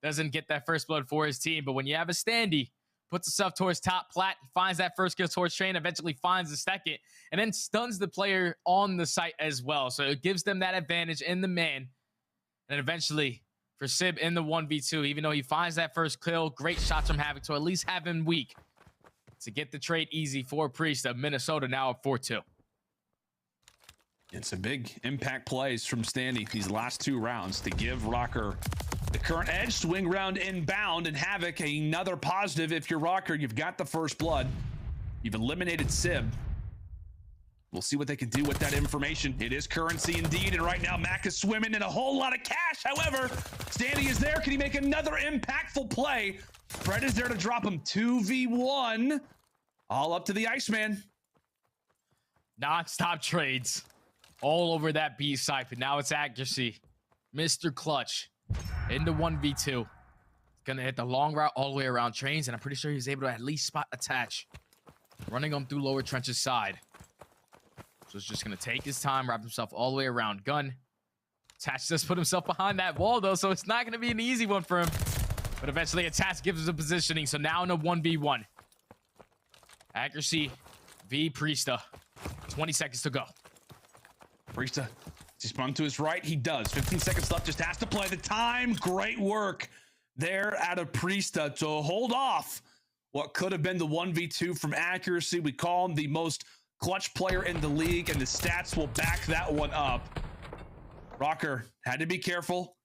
Doesn't get that first blood for his team, but when you have a Standy, puts himself towards top plat, finds that first kill towards train, eventually finds the second, and then stuns the player on the site as well. So it gives them that advantage in the man, and eventually for Sib in the 1v2, even though he finds that first kill, great shots from Havok to at least have him weak to get the trade easy for Priestahh. Minnesota now up 4-2. It's a big impact plays from Standy these last 2 rounds to give Røkkr the current edge. Swing round inbound, and Havok another positive. If you're Røkkr, you've got the first blood. You've eliminated Sib. We'll see what they can do with that information. It is currency indeed, and right now Mack is swimming in a whole lot of cash. However, Standy is there. Can he make another impactful play? Fred is there to drop him 2v1. All up to the Iceman. Non-stop trades all over that B site, but now it's accuracy. Mr. Clutch into 1v2. Gonna hit the long route all the way around trains, and I'm pretty sure he's able to at least spot attach. Running him through lower trenches side. So he's just gonna take his time, wrap himself all the way around. Gun. Attach just put himself behind that wall though, so it's not gonna be an easy one for him. But eventually Attach gives us a positioning, so now in a 1v1. Accuracy v Priestahh. 20 seconds to go. Priestahh, he sprung to his right. He does. 15 seconds left. Just has to play the time. Great work there out of Priestahh to hold off what could have been the 1v2 from Accuracy. We call him the most clutch player in the league, and the stats will back that one up. Røkkr had to be careful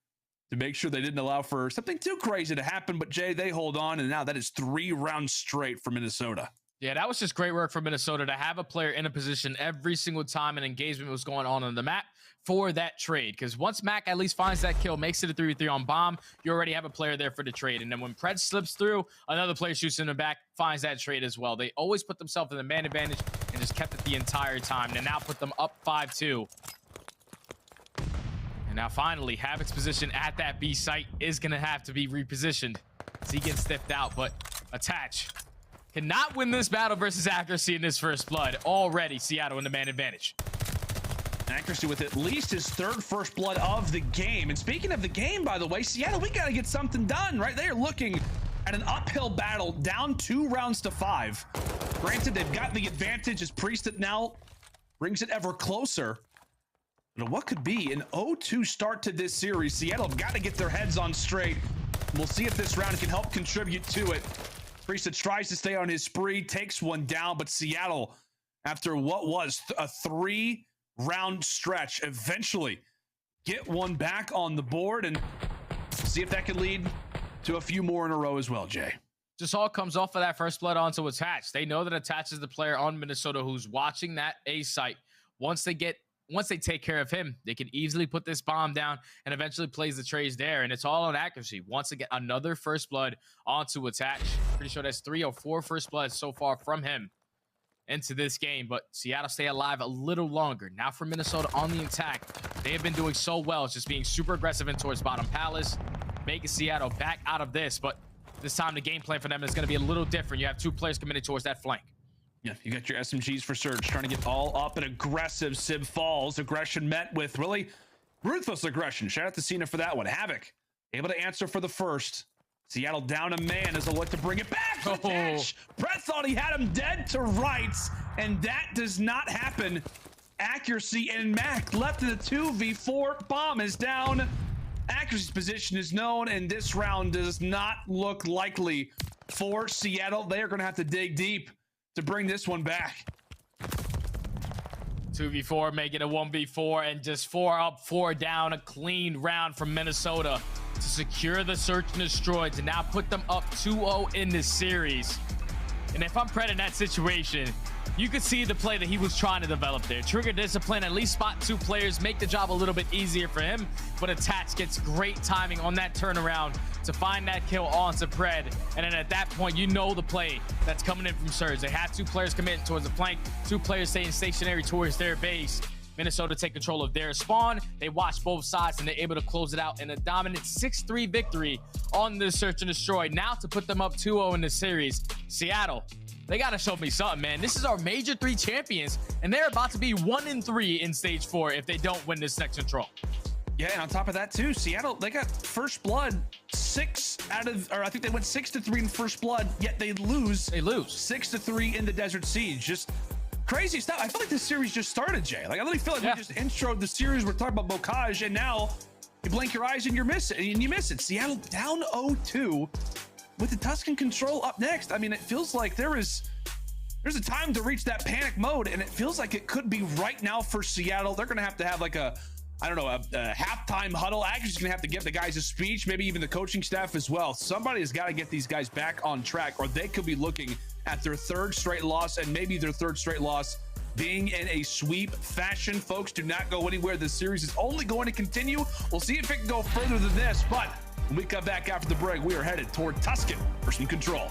to make sure they didn't allow for something too crazy to happen, but Jay, they hold on, and now that is 3 rounds straight for Minnesota. Yeah, that was just great work for Minnesota to have a player in a position every single time an engagement was going on the map for that trade. Because once Mack at least finds that kill, makes it a 3v3 on bomb, you already have a player there for the trade. And then when Pred slips through, another player shoots in the back, finds that trade as well. They always put themselves in the man advantage and just kept it the entire time. And now put them up 5-2. And now finally, Havok's position at that B site is going to have to be repositioned as he gets stiffed out. But Attach cannot win this battle versus Accuracy in this first blood. Already Seattle in the man advantage. Accuracy with at least his 3rd first blood of the game. And speaking of the game, by the way, Seattle, we got to get something done, right? They are looking at an uphill battle, down 2 rounds to 5. Granted, they've got the advantage as Priestahh now brings it ever closer. But what could be an 0-2 start to this series? Seattle have got to get their heads on straight. We'll see if this round can help contribute to it. Priestahh tries to stay on his spree, takes one down, but Seattle, after what was a 3-round stretch, eventually get one back on the board and see if that can lead to a few more in a row as well, Jay. Just all comes off of that first blood onto Attach. They know that Attach is the player on Minnesota who's watching that A site. Once they take care of him, they can easily put this bomb down and eventually plays the trades there. And it's all on Accuracy. Once again, another first blood onto Attach. Pretty sure that's 3 or 4 first bloods so far from him into this game. But Seattle stay alive a little longer. Now for Minnesota on the attack. They have been doing so well. It's just being super aggressive in towards bottom palace, making Seattle back out of this. But this time the game plan for them is going to be a little different. You have 2 players committed towards that flank. Yeah, you got your SMGs for Surge, trying to get all up and aggressive. Sib falls. Aggression met with really ruthless aggression. Shout out to Cena for that one. Havok able to answer for the first. Seattle down a man as they'll look to bring it back. Attach. Brett thought he had him dead to rights, and that does not happen. Accuracy and Mack left in the 2v4. Bomb is down. Accuracy's position is known, and this round does not look likely for Seattle. They are going to have to dig deep to bring this one back. 2v4, make it a 1v4, and just 4 up, 4 down. A clean round from Minnesota to secure the search and destroy, to now put them up 2-0 in this series. And if I'm Pred in that situation, you could see the play that he was trying to develop there. Trigger discipline, at least spot 2 players, make the job a little bit easier for him. But Attach gets great timing on that turnaround to find that kill onto Pred. And then at that point, you know the play that's coming in from Surge. They have 2 players committing towards the flank, 2 players staying stationary towards their base. Minnesota take control of their spawn. They watch both sides, and they're able to close it out in a dominant 6-3 victory on the search and destroy. Now to put them up 2-0 in the series. Seattle, they got to show me something, man. This is our Major 3 champions, and they're about to be 1-3 in stage 4 if they don't win this next control. Yeah, and on top of that too, Seattle, they got first blood 6 out of, or I think they went 6-3 in first blood, yet they lose. They lose 6-3 in the Desert Siege. Just crazy stuff. I feel like this series just started, Jay. Like, I really feel like we just introed the series. We're talking about Bocage, and now you blink your eyes and you miss it. And you miss it. Seattle down 0-2 with the Tuscan control up next. I mean, it feels like there's a time to reach that panic mode, and it feels like it could be right now for Seattle. They're going to have like a, I don't know, a halftime huddle. Actually, going to have to give the guys a speech, maybe even the coaching staff as well. Somebody has got to get these guys back on track, or they could be looking at their 3rd straight loss, and maybe their 3rd straight loss being in a sweep fashion. Folks, do not go anywhere. This series is only going to continue. We'll see if it can go further than this, but when we come back after the break, we are headed toward Tuscan for some control.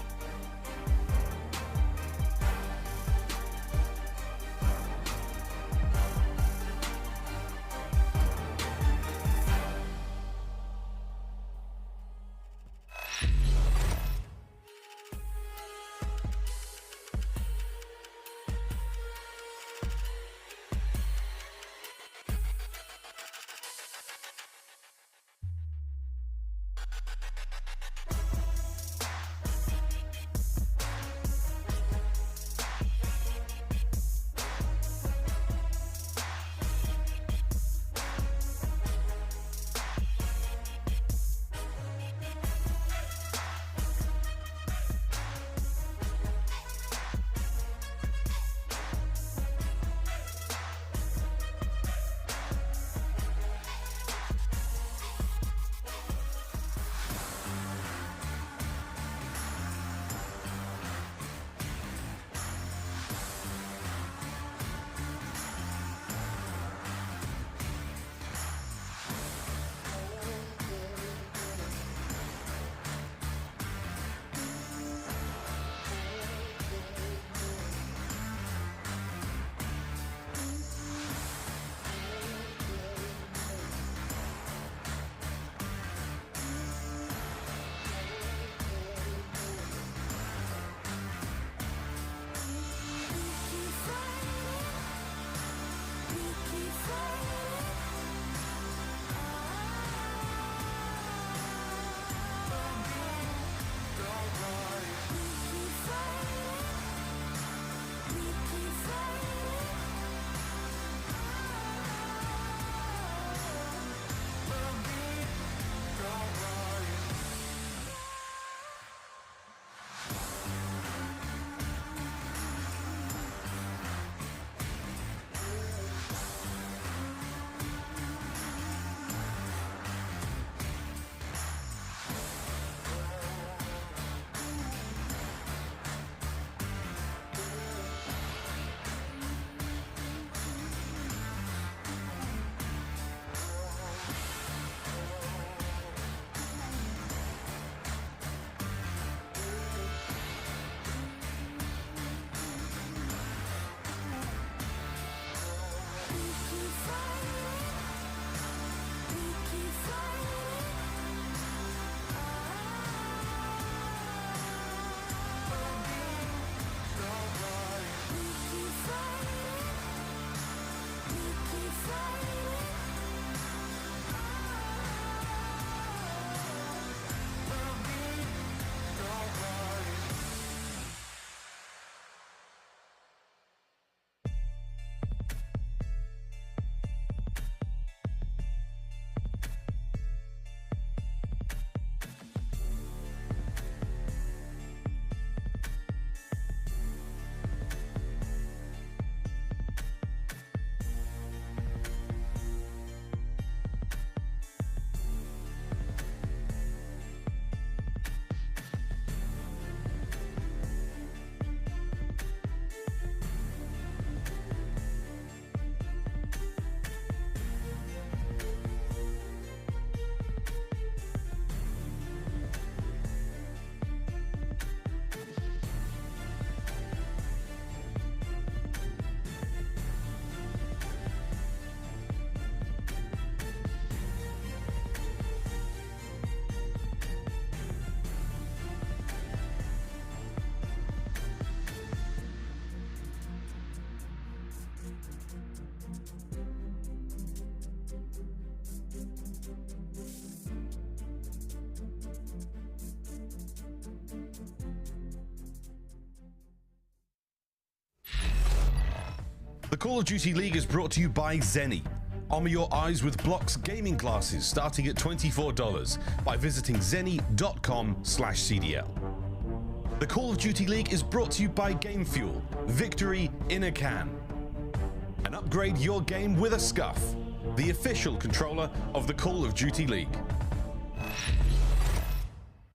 The Call of Duty League is brought to you by Zenny. Armor your eyes with Block's gaming glasses starting at $24 by visiting zenny.com/CDL. The Call of Duty League is brought to you by Game Fuel. Victory in a can. And upgrade your game with a Scuff, the official controller of the Call of Duty League.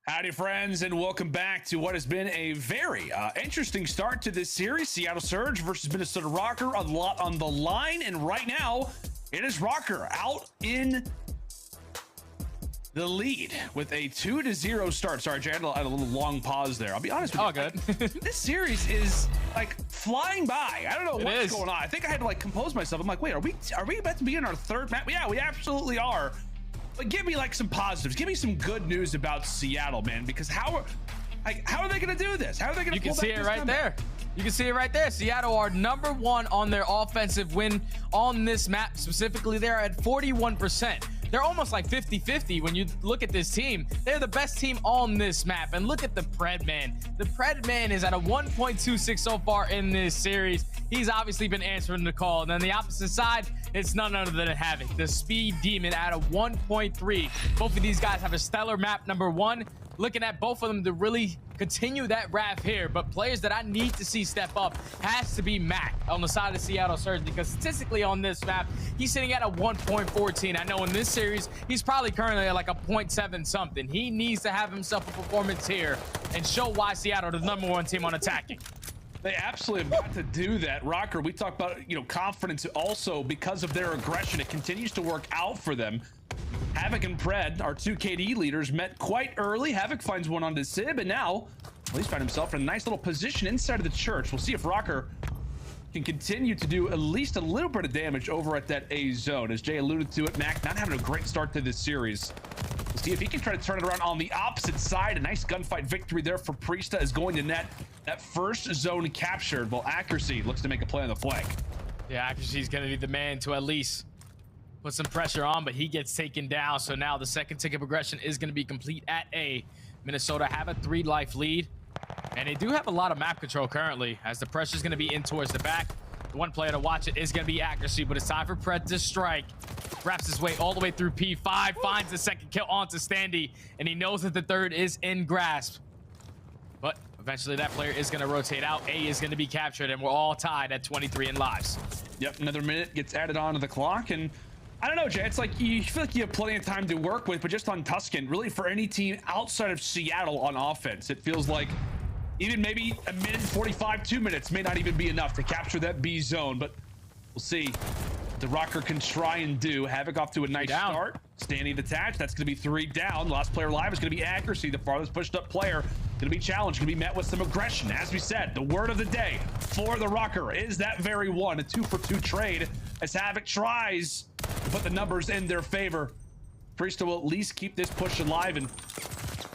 Howdy, friends, and welcome back to what has been a very interesting start to this series. Seattle Surge versus Minnesota Røkkr, a lot on the line, and right now it is Røkkr out in the lead with a 2-0 start. Sorry, Jay, I had a little long pause there. I'll be honest with you. Oh, good. This series is like flying by. I don't know what's going on. I think I had to like compose myself. I'm like, wait, are we about to be in our third map? Yeah, we absolutely are. But give me like some positives. Give me some good news about Seattle, man. Because how are they going to do this? How are they going to? You can see it right there. You can see it right there. Seattle are #1 on their offensive win on this map. Specifically, they're at 41%. They're almost like 50-50 when you look at this team. They're the best team on this map. And look at the Pred man. The Pred man is at a 1.26 so far in this series. He's obviously been answering the call. And then the opposite side, it's none other than Havok, the Speed Demon, at a 1.3. Both of these guys have a stellar map #1. Looking at both of them to really continue that wrath here, but players that I need to see step up has to be Mack on the side of Seattle Surge, because statistically on this map, he's sitting at a 1.14. I know in this series, he's probably currently at like a 0.7 something. He needs to have himself a performance here and show why Seattle is the #1 team on attacking. They absolutely have got to do that. Røkkr, we talked about, confidence also because of their aggression. It continues to work out for them. Havok and Pred, our 2 KD leaders, met quite early. Havok finds one onto Sib, and now he's found himself in a nice little position inside of the church. We'll see if Røkkr can continue to do at least a little bit of damage over at that A zone. As Jay alluded to it, Mack not having a great start to this series. We'll see if he can try to turn it around on the opposite side. A nice gunfight victory there for Priestahh is going to net that first zone captured, while Accuracy looks to make a play on the flank. Yeah, Accuracy is going to be the man to at least put some pressure on, but he gets taken down. So now the second tick of progression is going to be complete at A. Minnesota have a 3-life lead, and they do have a lot of map control currently, as the pressure is going to be in towards the back. The one player to watch it is going to be Accuracy, but it's time for Pred to strike. Wraps his way all the way through P5, finds the second kill onto Standy, and he knows that the third is in grasp. But eventually that player is going to rotate out. A is going to be captured, and we're all tied at 23 in lives. Yep, another minute gets added onto the clock, and I don't know, Jay, it's like you feel like you have plenty of time to work with, but just on Tuscan, really for any team outside of Seattle on offense, it feels like even maybe a minute 45, 2 minutes may not even be enough to capture that B zone, but we'll see. The Røkkr can try and do. Havok off to a nice start. Standing detached. That's going to be 3 down. Last player alive is going to be Accuracy. The farthest pushed up player going to be challenged. Going to be met with some aggression. As we said, the word of the day for the Røkkr is that very one. A 2-for-2 trade as Havok tries to put the numbers in their favor. Priestahh will at least keep this push alive and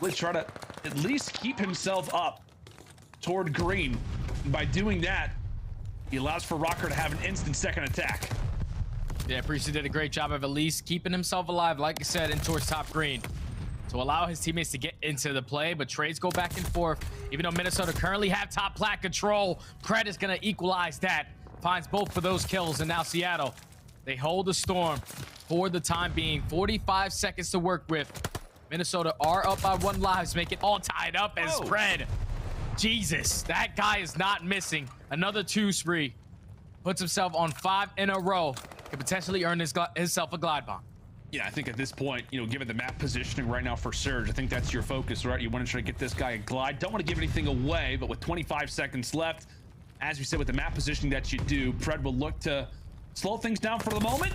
really try to at least keep himself up toward green. And by doing that, he allows for Røkkr to have an instant second attack. Yeah, Priestahh did a great job of at least keeping himself alive, like I said, in towards top green, to allow his teammates to get into the play, but trades go back and forth. Even though Minnesota currently have top plat control, Pred is going to equalize that. Finds both for those kills, and now Seattle, they hold the storm for the time being. 45 seconds to work with. Minnesota are up by 1 lives, make it all tied up as Pred. Jesus, that guy is not missing. Another 2 spree. Puts himself on 5 in a row. Could potentially earn himself a glide bomb. Yeah, I think at this point, given the map positioning right now for Surge, I think that's your focus, right? You want to try to get this guy a glide. Don't want to give anything away, but with 25 seconds left, as we said, with the map positioning that you do, Pred will look to slow things down for the moment,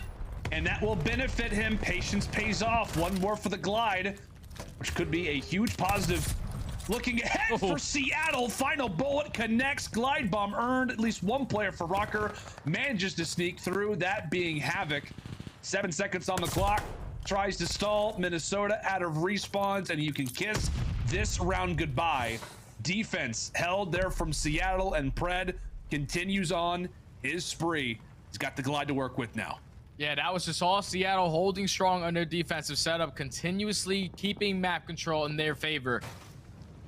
and that will benefit him. Patience pays off. 1 more for the glide, which could be a huge positive. Looking ahead for Seattle. Final bullet connects. Glide bomb earned. At least 1 player for Røkkr manages to sneak through, that being Havok. 7 seconds on the clock. Tries to stall. Minnesota out of respawns, and you can kiss this round goodbye. Defense held there from Seattle, and Pred continues on his spree. He's got the glide to work with now. Yeah, that was just all Seattle holding strong on their defensive setup, continuously keeping map control in their favor.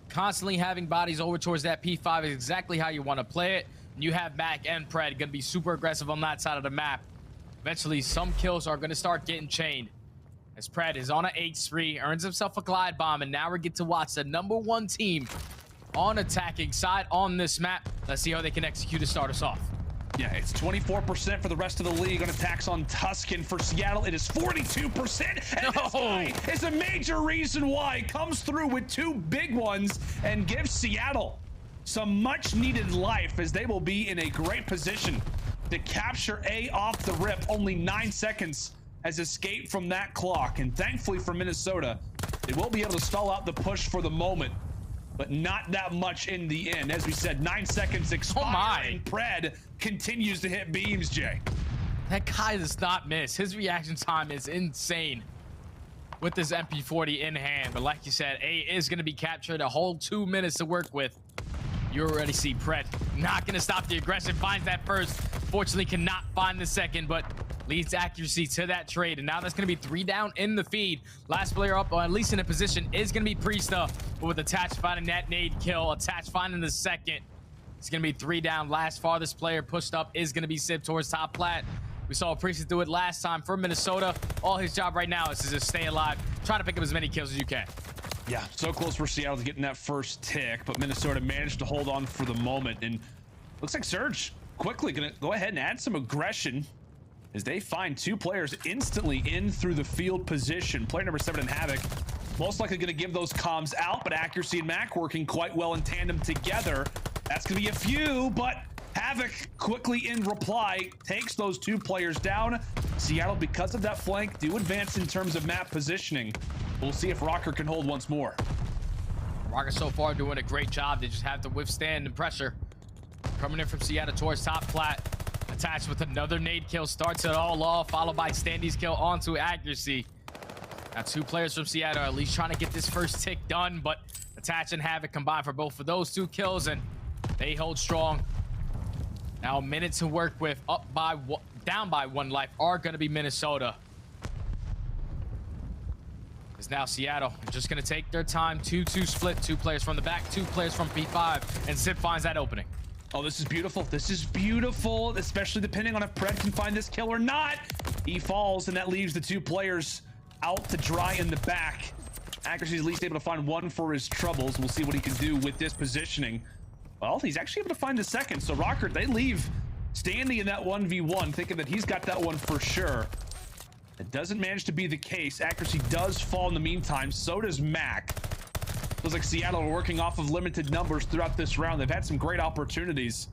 Constantly having bodies over towards that P5 is exactly how you want to play it. And you have Mack and Pred going to be super aggressive on that side of the map. Eventually, some kills are going to start getting chained. As Pred is on an 8 spree, earns himself a glide bomb, and now we get to watch the #1 team on attacking side on this map. Let's see how they can execute to start us off. Yeah, it's 24% for the rest of the league on attacks on Tuscan. For Seattle, it is 42%. And this guy is a major reason why. Comes through with 2 big ones and gives Seattle some much needed life, as they will be in a great position to capture A off the rip. Only 9 seconds has escaped from that clock. And thankfully for Minnesota, they will be able to stall out the push for the moment, but not that much in the end. As we said, 9 seconds expiring. Pred continues to hit beams, Jay. That guy does not miss. His reaction time is insane with this MP40 in hand. But like you said, A is going to be captured. A whole 2 minutes to work with. You already see Pred not going to stop the aggression. Finds that first. Fortunately, cannot find the second, but leads accuracy to that trade. And now that's going to be 3 down in the feed. Last player up, or at least in a position, is going to be Priestahh. But with Attach finding that nade kill, Attach finding the second, it's going to be 3 down. Last farthest player pushed up is going to be Simp towards top plat. We saw Priestahh do it last time for Minnesota. All his job right now is to just stay alive, try to pick up as many kills as you can. Yeah, so close for Seattle to getting that first tick, but Minnesota managed to hold on for the moment. And looks like Surge quickly going to go ahead and add some aggression as they find 2 players instantly in through the field position. Player number 7 in Havok, most likely going to give those comms out, but Accuracy and Mack working quite well in tandem together. That's going to be a few, but Havok quickly in reply takes those 2 players down. Seattle, because of that flank, do advance in terms of map positioning. We'll see if Røkkr can hold once more. Røkkr so far doing a great job. They just have to withstand the pressure. Coming in from Seattle towards top plat. Attached with another nade kill, starts it all off, followed by Standy's kill onto Accuracy. Now 2 players from Seattle are at least trying to get this first tick done, but Attach and Havok combined for both of those 2 kills, and they hold strong. Now a minute to work with. Down by 1 life are going to be Minnesota. Is now Seattle just going to take their time. 2-2 split. 2 players from the back, 2 players from P5, and Simp finds that opening. Oh, this is beautiful. This is beautiful, especially depending on if Pred can find this kill or not. He falls, and that leaves the 2 players out to dry in the back. Accuracy is at least able to find 1 for his troubles. We'll see what he can do with this positioning. Well, he's actually able to find the second. So Røkkr, they leave Standy in that 1v1, thinking that he's got that one for sure. It doesn't manage to be the case. Accuracy does fall in the meantime. So does Mack. Feels like Seattle are working off of limited numbers throughout this round. They've had some great opportunities,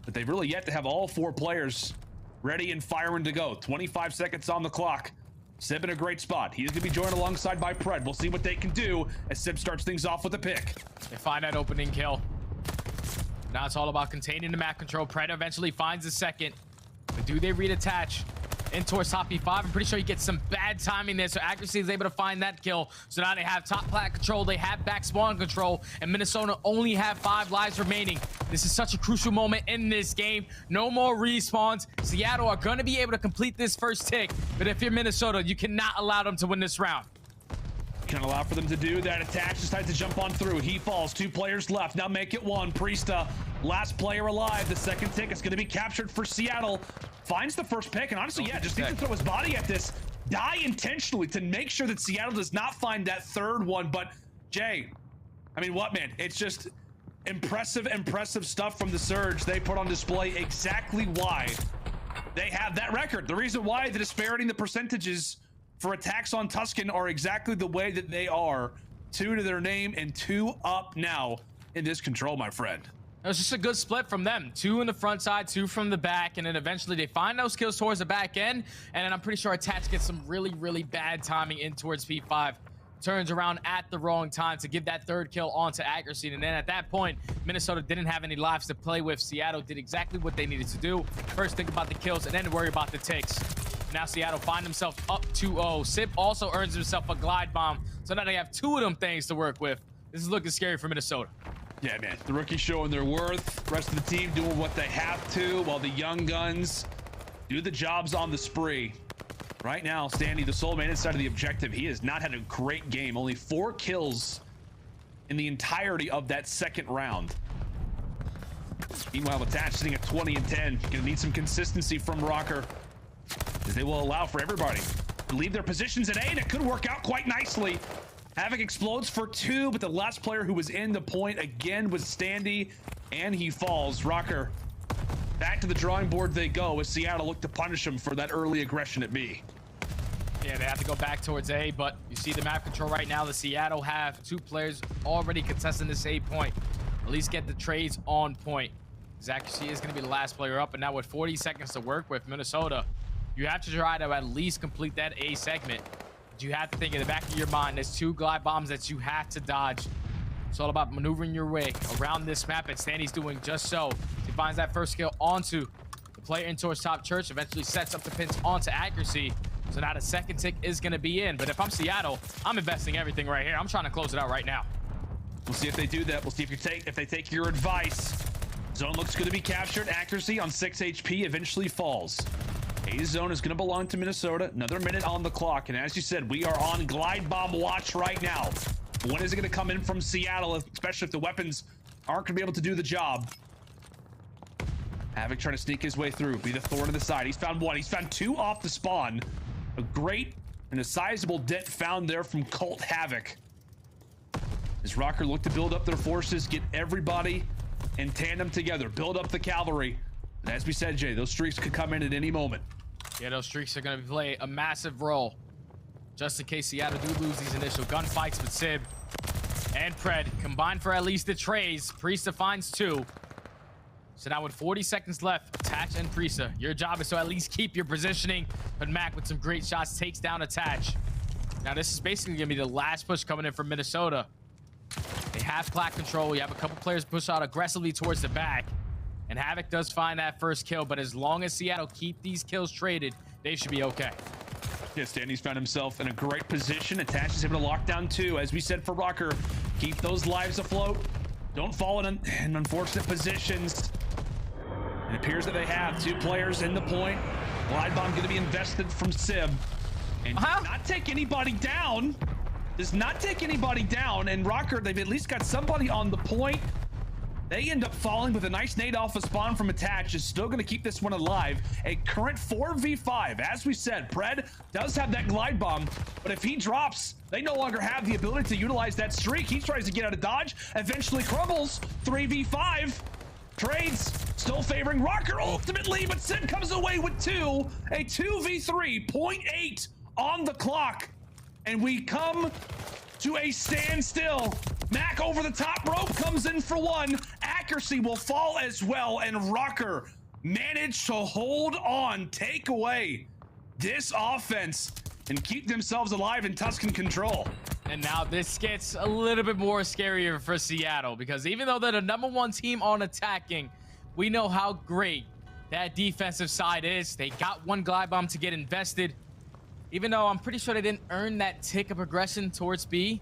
but they've really yet to have all 4 players ready and firing to go. 25 seconds on the clock. Simp in a great spot. He's going to be joined alongside by Pred. We'll see what they can do as Simp starts things off with a pick. They find that opening kill. Now it's all about containing the map control. Pred eventually finds the second. But do they read Attach in towards top P5? I'm pretty sure he gets some bad timing there, so Accuracy is able to find that kill. So now they have top plat control, they have back spawn control, and Minnesota only have 5 lives remaining. This is such a crucial moment in this game. No more respawns. Seattle are going to be able to complete this first tick, but if you're Minnesota, you cannot allow them to win this round. Can't allow for them to do that. Attach decides to jump on through. He falls. 2 players left. Now make it 1. Priestahh, last player alive. The second tick is going to be captured for Seattle. Finds the first pick, and honestly, yeah, just needs to throw his body at this. Die intentionally to make sure that Seattle does not find that 3rd one. But Jay, I mean, what, man? It's just impressive stuff from the Surge. They put on display exactly why they have that record. The reason why the disparity in the percentages for attacks on Tuscan are exactly the way that they are. 2 to their name and 2 up now in this control, my friend. It was just a good split from them. 2 in the front side, 2 from the back, and then eventually they find those kills towards the back end, and then I'm pretty sure Attach gets some really bad timing in towards P5. Turns around at the wrong time to give that 3rd kill onto Accuracy, and then at that point, Minnesota didn't have any lives to play with. Seattle did exactly what they needed to do. First think about the kills, and then worry about the ticks. Now Seattle find themselves up 2-0. Simp also earns himself a glide bomb, so now they have 2 of them things to work with. This is looking scary for Minnesota. Yeah, man, the rookies showing their worth. Rest of the team doing what they have to, while the young guns do the jobs on the spree. Right now, Standy, the sole man inside of the objective, he has not had a great game. Only 4 kills in the entirety of that 2nd round. Meanwhile, Attach sitting at 20 and 10. Gonna need some consistency from Røkkr, as they will allow for everybody to leave their positions at A, and it could work out quite nicely. Havok explodes for 2, but the last player who was in the point again was Standy, and he falls. Røkkr back to the drawing board they go as Seattle look to punish them for that early aggression at B. Yeah, they have to go back towards A, but you see the map control right now. The Seattle have 2 players already contesting this A point. At least get the trades on point. Accuracy is going to be the last player up, and now with 40 seconds to work with Minnesota, you have to try to at least complete that A segment. But you have to think in the back of your mind, there's 2 glide bombs that you have to dodge. It's all about maneuvering your way around this map, and Standy's doing just so. He finds that first kill onto the player in towards top church, eventually sets up the pins onto Accuracy. So now the second tick is going to be in. But if I'm Seattle, I'm investing everything right here. I'm trying to close it out right now. We'll see if they do that. We'll see if they take your advice. Zone looks good to be captured. Accuracy on 6 HP eventually falls. A zone is going to belong to Minnesota. Another minute on the clock. And as you said, we are on glide bomb watch right now. When is it going to come in from Seattle, especially if the weapons aren't going to be able to do the job? Havok trying to sneak his way through, be the thorn in the side. He's found 1. He's found 2 off the spawn. A great and a sizable dent found there from Cult Havok. As Røkkr look to build up their forces, get everybody in tandem together, build up the cavalry. And as we said, Jay, those streaks could come in at any moment. Yeah, those streaks are going to play a massive role. Just in case Seattle do lose these initial gunfights with Sib and Pred. Combined for at least the trays. Priestahh finds 2. So now with 40 seconds left, Attach and Priestahh, your job is to at least keep your positioning. But Mack with some great shots takes down Attach. Now this is basically going to be the last push coming in from Minnesota. They have plat control. You have a couple players push out aggressively towards the back. And Havok does find that first kill. But as long as Seattle keep these kills traded, they should be okay. Yeah, Standy's found himself in a great position. Attach is able to lock down 2. As we said for Røkkr, keep those lives afloat. Don't fall in unfortunate positions. It appears that they have 2 players in the point. Glide bomb going to be invested from Sib. And does not take anybody down. Does not take anybody down. And Røkkr, they've at least got somebody on the point. They end up falling with a nice nade off a spawn from Attach. Is still going to keep this one alive. A current 4v5. As we said, Pred does have that glide bomb. But if he drops, they no longer have the ability to utilize that streak. He tries to get out of dodge. Eventually crumbles. 3v5. Trades still favoring Røkkr ultimately, but Simp comes away with 2. A 2v3, 0.8 on the clock. And we come to a standstill. Mack over the top rope comes in for 1. Accuracy will fall as well, and Røkkr managed to hold on, take away this offense, and keep themselves alive in Tuscan control. And now this gets a little bit more scarier for Seattle, because even though they're the #1 team on attacking, we know how great that defensive side is. They got 1 glide bomb to get invested. Even though I'm pretty sure they didn't earn that tick of aggression towards B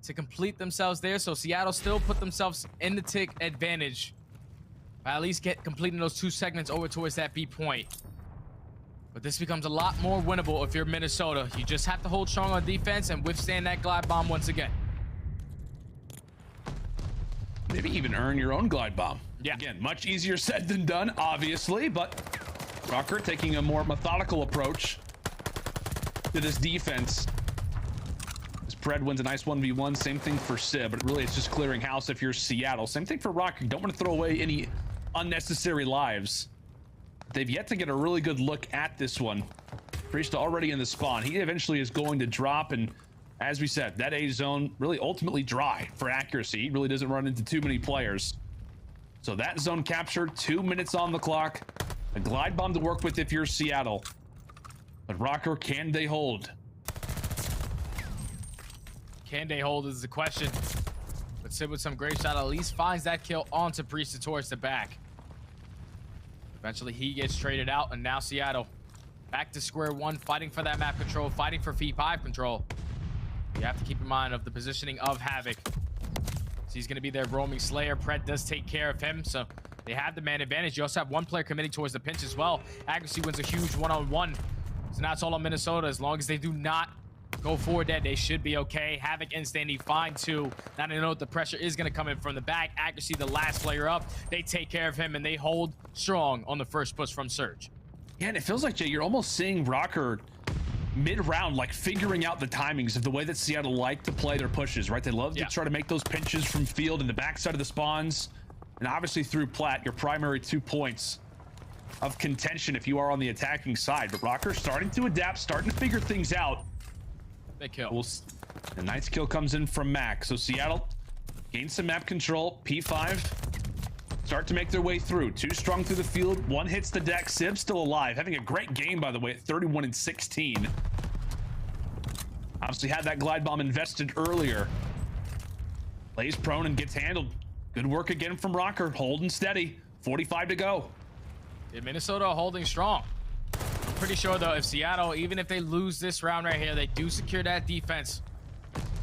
to complete themselves there. So Seattle still put themselves in the tick advantage by at least completing those 2 segments over towards that B point. But this becomes a lot more winnable if you're Minnesota. You just have to hold strong on defense and withstand that glide bomb once again. Maybe even earn your own glide bomb. Yeah. Again, much easier said than done, obviously, but Røkkr taking a more methodical approach to this defense. As Pred wins a nice 1v1, same thing for Sib, but really it's just clearing house if you're Seattle. Same thing for Røkkr. You don't want to throw away any unnecessary lives. They've yet to get a really good look at this one. Priestahh already in the spawn. He eventually is going to drop, and as we said, that A zone really ultimately dry for accuracy. He really doesn't run into too many players. So that zone captured, 2 minutes on the clock. A glide bomb to work with if you're Seattle. But Røkkr, can they hold? Can they hold is the question. But Sib with some great shot at least finds that kill onto Priestahh towards the back. Eventually he gets traded out, and now Seattle back to square 1, fighting for that map control, fighting for V5 control. You have to keep in mind of the positioning of Havok. So he's going to be their roaming slayer. Pred does take care of him, so they have the man advantage. You also have 1 player committing towards the pinch as well. Accuracy wins a huge 1-on-1. So now it's all on Minnesota. As long as they do not go forward dead, they should be okay. Havok and Standy find 2. Now they know that the pressure is going to come in from the back. Accuracy, the last player up. They take care of him, and they hold strong on the first push from Surge. Yeah, and it feels like, Jay, you're almost seeing Røkkr mid-round, like figuring out the timings of the way that Seattle like to play their pushes, right? They love to try to make those pinches from field and the backside of the spawns. And obviously through plat, your primary 2 points of contention if you are on the attacking side. But Røkkr starting to adapt, starting to figure things out. Big kill. The ninth kill comes in from Mack. So Seattle gains some map control. P5 start to make their way through. 2 strong through the field. 1 hits the deck. Sib still alive. Having a great game, by the way, at 31-16. Obviously had that glide bomb invested earlier. Lays prone and gets handled. Good work again from Røkkr. Holding steady. 45 to go. Minnesota holding strong. I'm pretty sure, though, if Seattle, even if they lose this round right here, they do secure that defense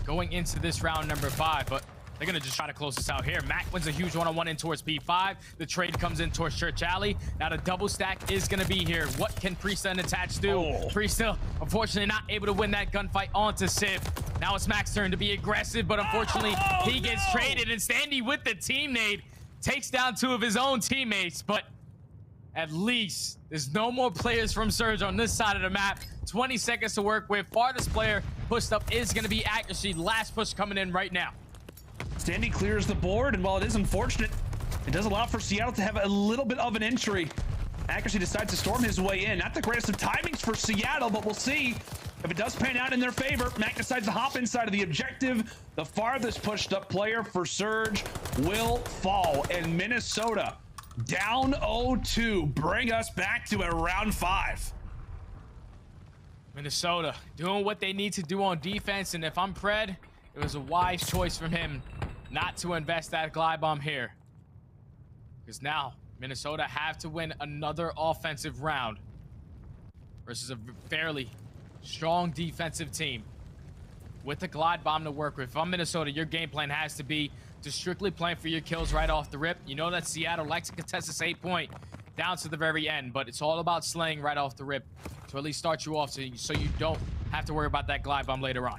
going into this round number 5. But they're going to just try to close this out here. Mack wins a huge one-on-one in towards P5. The trade comes in towards TJHaly. Now the double stack is going to be here. What can Priestahh and Attach do? Priestahh, unfortunately, not able to win that gunfight onto Simp. Now it's Mack's turn to be aggressive, but unfortunately, he gets traded. And Standy with the team nade takes down 2 of his own teammates. But at least there's no more players from Surge on this side of the map. 20 seconds to work with. Farthest player pushed up is going to be Accuracy. Last push coming in right now. Standy clears the board, and while it is unfortunate, it does allow for Seattle to have a little bit of an entry. Accuracy decides to storm his way in. Not the greatest of timings for Seattle, but we'll see if it does pan out in their favor. Mack decides to hop inside of the objective. The farthest pushed up player for Surge will fall, and Minnesota down 0-2. Bring us back to a round 5. Minnesota doing what they need to do on defense, and if I'm Pred, it was a wise choice from him not to invest that glide bomb here. Because now Minnesota have to win another offensive round versus a fairly strong defensive team with the glide bomb to work with. If I'm Minnesota, your game plan has to be to strictly plan for your kills right off the rip. You know that Seattle likes to contest this 8-point down to the very end, but it's all about slaying right off the rip to at least start you off so you don't have to worry about that glide bomb later on.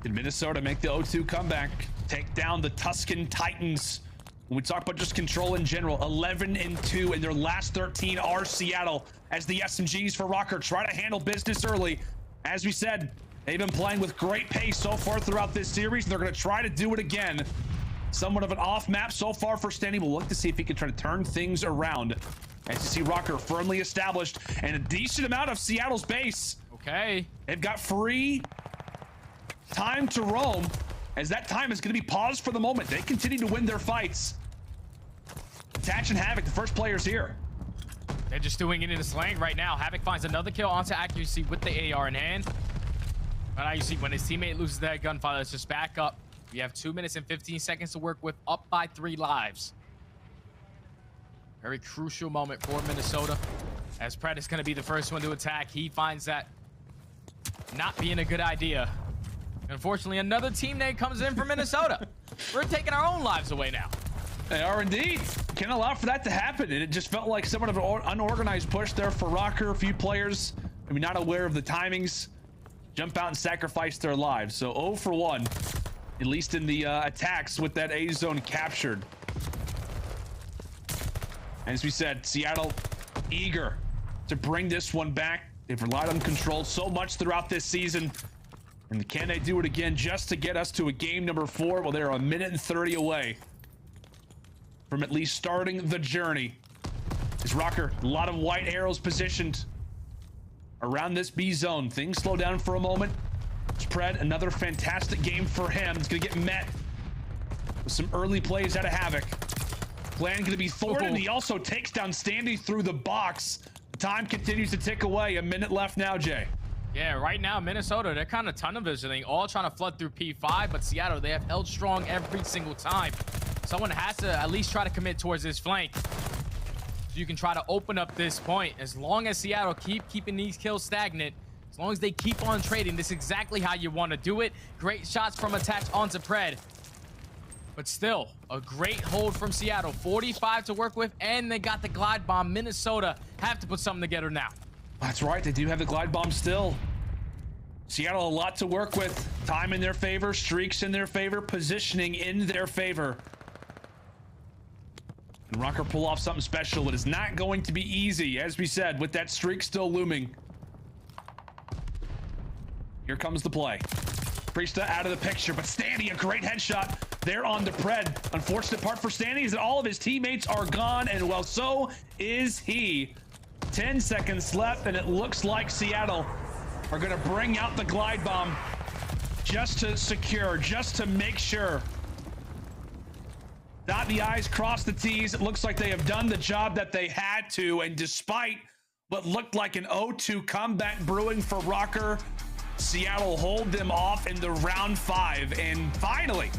Did Minnesota make the 0-2 comeback? Take down the Tuscan Titans. When we talk about just control in general, 11-2 in their last 13 are Seattle, as the SMGs for Røkkr try to handle business early. As we said, they've been playing with great pace so far throughout this series. They're going to try to do it again. Somewhat of an off map so far for Standy. We'll look to see if he can try to turn things around. As you see Røkkr firmly established and a decent amount of Seattle's base. Okay. They've got free time to roam, as that time is going to be paused for the moment. They continue to win their fights. Attach and Havok, the first players here. They're just doing it in the slang right now. Havok finds another kill onto Accuracy with the AR in hand. But now you see when his teammate loses that gunfire, let's just back up. We have 2 minutes and 15 seconds to work with, up by 3 lives. Very crucial moment for Minnesota, as Pred is going to be the first one to attack. He finds that not being a good idea. Unfortunately, another teammate comes in for Minnesota. We're taking our own lives away now. They are indeed. Can't allow for that to happen. And it just felt like somewhat of an unorganized push there for Røkkr. A few players, maybe not aware of the timings, jump out and sacrifice their lives. So 0 for 1, at least in the attacks with that A zone captured. As we said, Seattle eager to bring this one back. They've relied on control so much throughout this season. And can they do it again just to get us to a game number 4? Well, they're 1 minute and 30 away from at least starting the journey. As Røkkr, a lot of white arrows positioned around this B zone. Things slow down for a moment. Pred, another fantastic game for him. It's gonna get met with some early plays out of Havok. Plan gonna be thwarted, and he also takes down Standy through the box. The time continues to tick away. 1 minute left now, Jay. Yeah, right now, Minnesota, they're kind of tunnel visioning, all trying to flood through P5, but Seattle, they have held strong every single time. Someone has to at least try to commit towards this flank, so you can try to open up this point. As long as Seattle keeping these kills stagnant, as long as they keep on trading, this is exactly how you want to do it. Great shots from Attach onto Pred. But still, a great hold from Seattle. 45 to work with, and they got the glide bomb. Minnesota have to put something together now. That's right, they do have the glide bomb still. Seattle, a lot to work with. Time in their favor, streaks in their favor, positioning in their favor. And Røkkr pull off something special. It is not going to be easy, as we said, with that streak still looming. Here comes the play. Priestahh out of the picture, but Standy, a great headshot. there on the Pred. Unfortunate part for Standy is that all of his teammates are gone, and well, so is he. 10 seconds left, and it looks like Seattle are gonna bring out the glide bomb just to secure, just to make sure. Dot the I's, cross the T's. It looks like they have done the job that they had to, and despite what looked like an 0-2 comeback brewing for Røkkr, Seattle hold them off in the round 5 and finally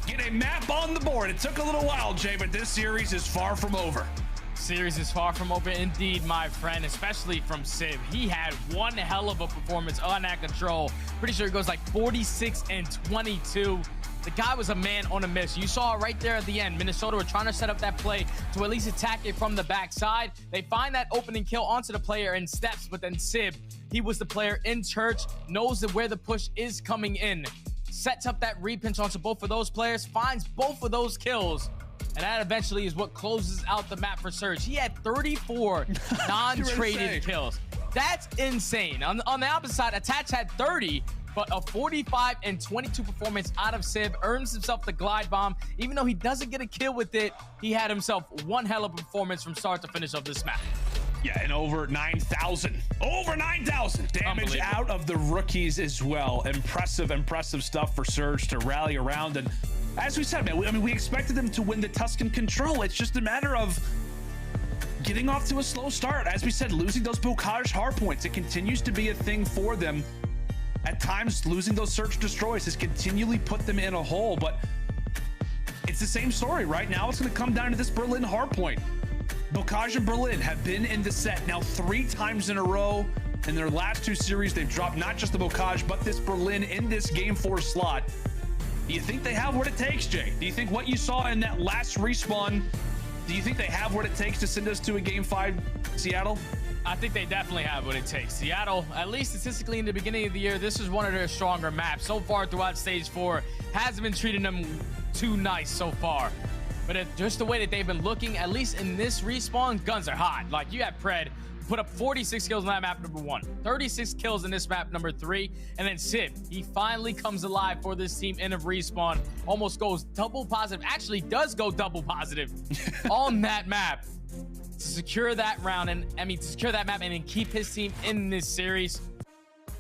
get a map on the board. It took a little while, Jay, but this series is far from over. Series is far from over indeed, my friend, especially from Simp. He had one hell of a performance on that control. Pretty sure he goes like 46 and 22. The guy was a man on a mission. You saw it right there at the end. Minnesota were trying to set up that play to at least attack it from the backside. They find that opening kill onto the player in steps, but then Simp, he was the player in church, knows that where the push is coming in, sets up that repinch onto both of those players, finds both of those kills, and that eventually is what closes out the map for Surge. He had 34 non-traded kills. That's insane. On the opposite side, Attach had 30, but a 45 and 22 performance out of Simp, earns himself the glide bomb. Even though he doesn't get a kill with it, he had himself one hell of a performance from start to finish of this map. Yeah, and over 9,000 damage out of the rookies as well. Impressive stuff for Surge to rally around. And as we said, man, I mean, we expected them to win the Tuscan control. It's just a matter of getting off to a slow start. As we said, losing those Bocage hardpoints, it continues to be a thing for them. At times, losing those search destroys has continually put them in a hole, but it's the same story. Right now, it's going to come down to this Berlin hardpoint. Bocage and Berlin have been in the set now 3 times in a row. In their last 2 series, they've dropped not just the Bocage, but this Berlin in this Game 4 slot. Do you think they have what it takes, Jay? Do you think what you saw in that last respawn, do you think they have what it takes to send us to a Game 5 Seattle? I think they definitely have what it takes. Seattle, at least statistically in the beginning of the year, this is one of their stronger maps. So far throughout Stage 4, hasn't been treating them too nice so far. But just the way that they've been looking, at least in this respawn, guns are hot. Like, you had Pred put up 46 kills on that map, number 1. 36 kills in this map, number 3. And then Simp, he finally comes alive for this team in a respawn. Almost goes double positive. Actually does go double positive on that map. To secure that round, and to secure that map and then keep his team in this series.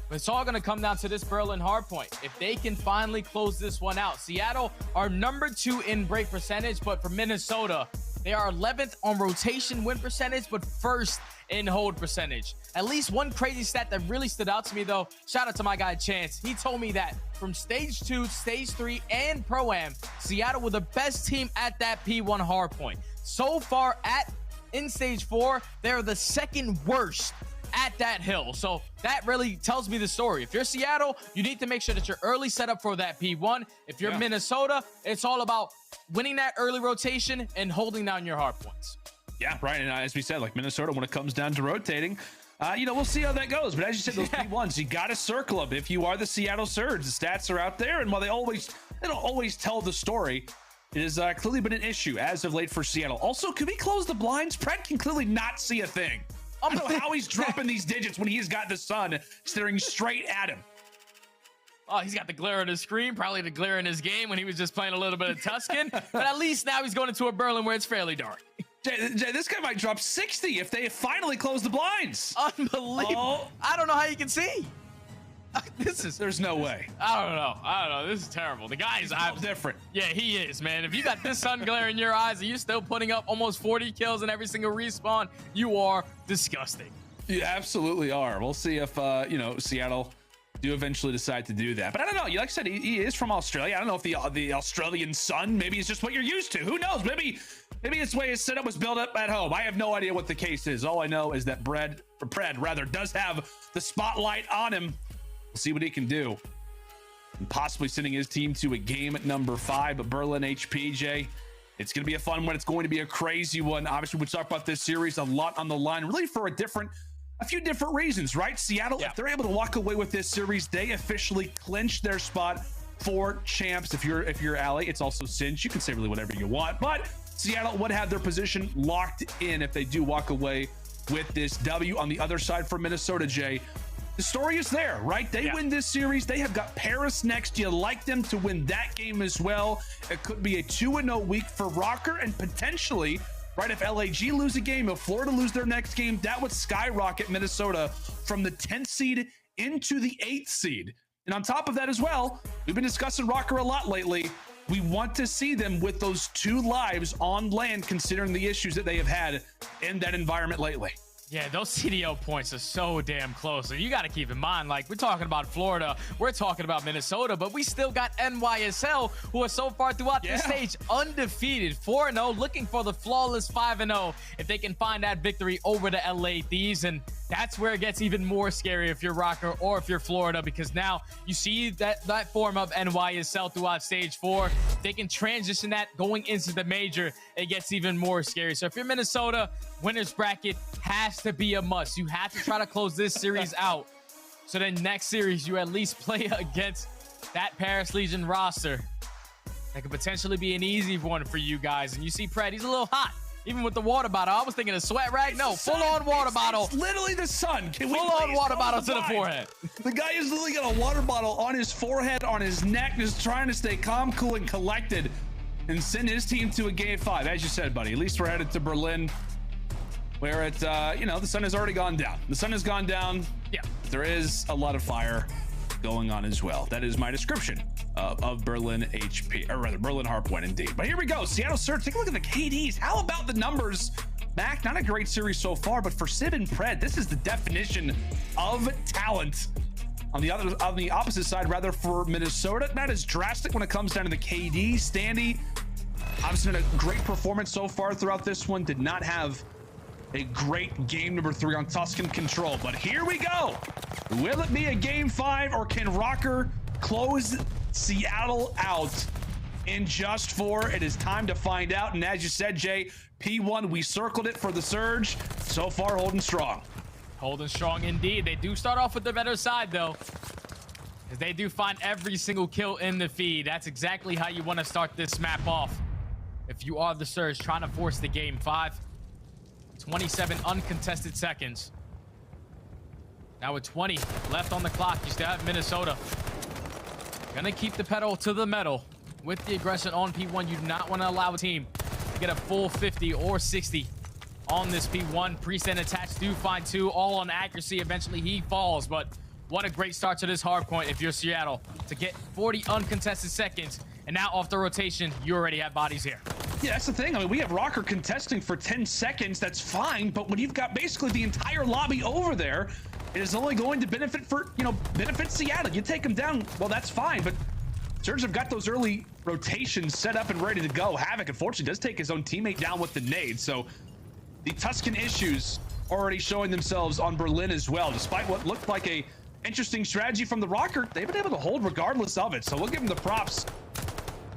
But it's all going to come down to this Berlin hardpoint. If they can finally close this one out. Seattle are number 2 in break percentage, but for Minnesota, they are 11th on rotation win percentage, but 1st in hold percentage. At least one crazy stat that really stood out to me, though, shout out to my guy Chance. He told me that from Stage 2, Stage 3, and Pro-Am, Seattle were the best team at that P1 hardpoint. So far in Stage 4, they're the 2nd worst at that hill. So that really tells me the story. If you're Seattle, you need to make sure that you're early set up for that P1. If you're Minnesota, it's all about winning that early rotation and holding down your hard points. Yeah, right. And as we said, like Minnesota, when it comes down to rotating, we'll see how that goes. But as you said, those P1s, you got to circle them. If you are the Seattle Surge, the stats are out there. And while they don't always tell the story, it has clearly been an issue as of late for Seattle. Also, can we close the blinds? Pred can clearly not see a thing. I don't know how he's dropping these digits when he's got the sun staring straight at him. Oh, he's got the glare on his screen, probably the glare in his game when he was just playing a little bit of Tuscan. But at least now he's going into a Berlin where it's fairly dark. Jay, this guy might drop 60 if they finally close the blinds. Unbelievable. Oh. I don't know how you can see. There's no way. I don't know. This is terrible. The guy's different. Yeah, he is, man. If you got this sun glare in your eyes and you're still putting up almost 40 kills in every single respawn, you are disgusting. You absolutely are. We'll see if Seattle do eventually decide to do that. But I don't know. Like I said, he is from Australia. I don't know if the Australian sun maybe is just what you're used to. Who knows? Maybe this way his setup was built up at home. I have no idea what the case is. All I know is that Pred does have the spotlight on him. We'll see what he can do. And possibly sending his team to a game at number 5, but Berlin HPJ. It's going to be a fun one. It's going to be a crazy one. Obviously, we talk about this series a lot on the line, really for a few different reasons, right? Seattle, if they're able to walk away with this series, they officially clinch their spot for champs. If you're Alley, it's also cinch. You can say really whatever you want, but Seattle would have their position locked in if they do walk away with this W. On the other side for Minnesota, Jay, the story is there, right? They win this series. They have got Paris next. You like them to win that game as well. It could be a 2-0 week for Røkkr, and potentially, right, if LAG lose a game, if Florida lose their next game, that would skyrocket Minnesota from the 10th seed into the 8th seed. And on top of that as well, we've been discussing Røkkr a lot lately. We want to see them with those 2 lives on land, considering the issues that they have had in that environment lately. Yeah, those CDL points are so damn close. And you got to keep in mind, like, we're talking about Florida, we're talking about Minnesota, but we still got NYSL, who are so far throughout this stage undefeated, 4-0, looking for the flawless 5-0 if they can find that victory over the LA Thieves. And that's where it gets even more scary if you're Røkkr or if you're Florida, because now you see that form of NYSL throughout stage 4. They can transition that going into the major. It gets even more scary. So if you're Minnesota, winners bracket has to be a must. You have to try to close this series out, so then next series you at least play against that Paris Legion roster. That could potentially be an easy one for you guys. And you see Pred, he's a little hot. Even with the water bottle. I was thinking a sweat rag. No, full-on water bottle. It's literally the sun. Full-on water bottle to the forehead. The guy is literally got a water bottle on his forehead, on his neck, just trying to stay calm, cool, and collected and send his team to a game 5. As you said, buddy, at least we're headed to Berlin, where it, you know, the sun has already gone down. The sun has gone down. Yeah, there is a lot of fire going on as well. That is my description of Berlin HP, or rather Berlin Hardpoint indeed. But here we go. Seattle Surge, take a look at the KDs. How about the numbers? Mack, not a great series so far, but for Sib and Pred, this is the definition of talent. On the opposite side, rather, for Minnesota, not as drastic when it comes down to the KD. Standy, obviously had a great performance so far throughout this one. Did not have a great game number 3 on Tuscan Control, but here we go. Will it be a game 5, or can Røkkr close Seattle out in just 4? It is time to find out. And as you said, Jay, P1, we circled it for the Surge. So far, holding strong. Holding strong indeed. They do start off with the better side, though, because they do find every single kill in the feed. That's exactly how you want to start this map off. If you are the Surge trying to force the game 5, 27 uncontested seconds. Now with 20 left on the clock, you still have Minnesota. Gonna keep the pedal to the metal with the aggression on P1. You do not want to allow a team to get a full 50 or 60 on this P1. Priestahh and Attached do find 2, all on accuracy. Eventually he falls, but what a great start to this hard point if you're Seattle, to get 40 uncontested seconds. And now off the rotation, you already have bodies here. Yeah, that's the thing. I mean, we have Røkkr contesting for 10 seconds. That's fine. But when you've got basically the entire lobby over there, it is only going to benefit Seattle. You take them down, well, that's fine. But Surge have got those early rotations set up and ready to go. Havok, unfortunately, does take his own teammate down with the nade. So the Tuscan issues already showing themselves on Berlin as well. Despite what looked like a interesting strategy from the Røkkr, they've been able to hold regardless of it. So we'll give them the props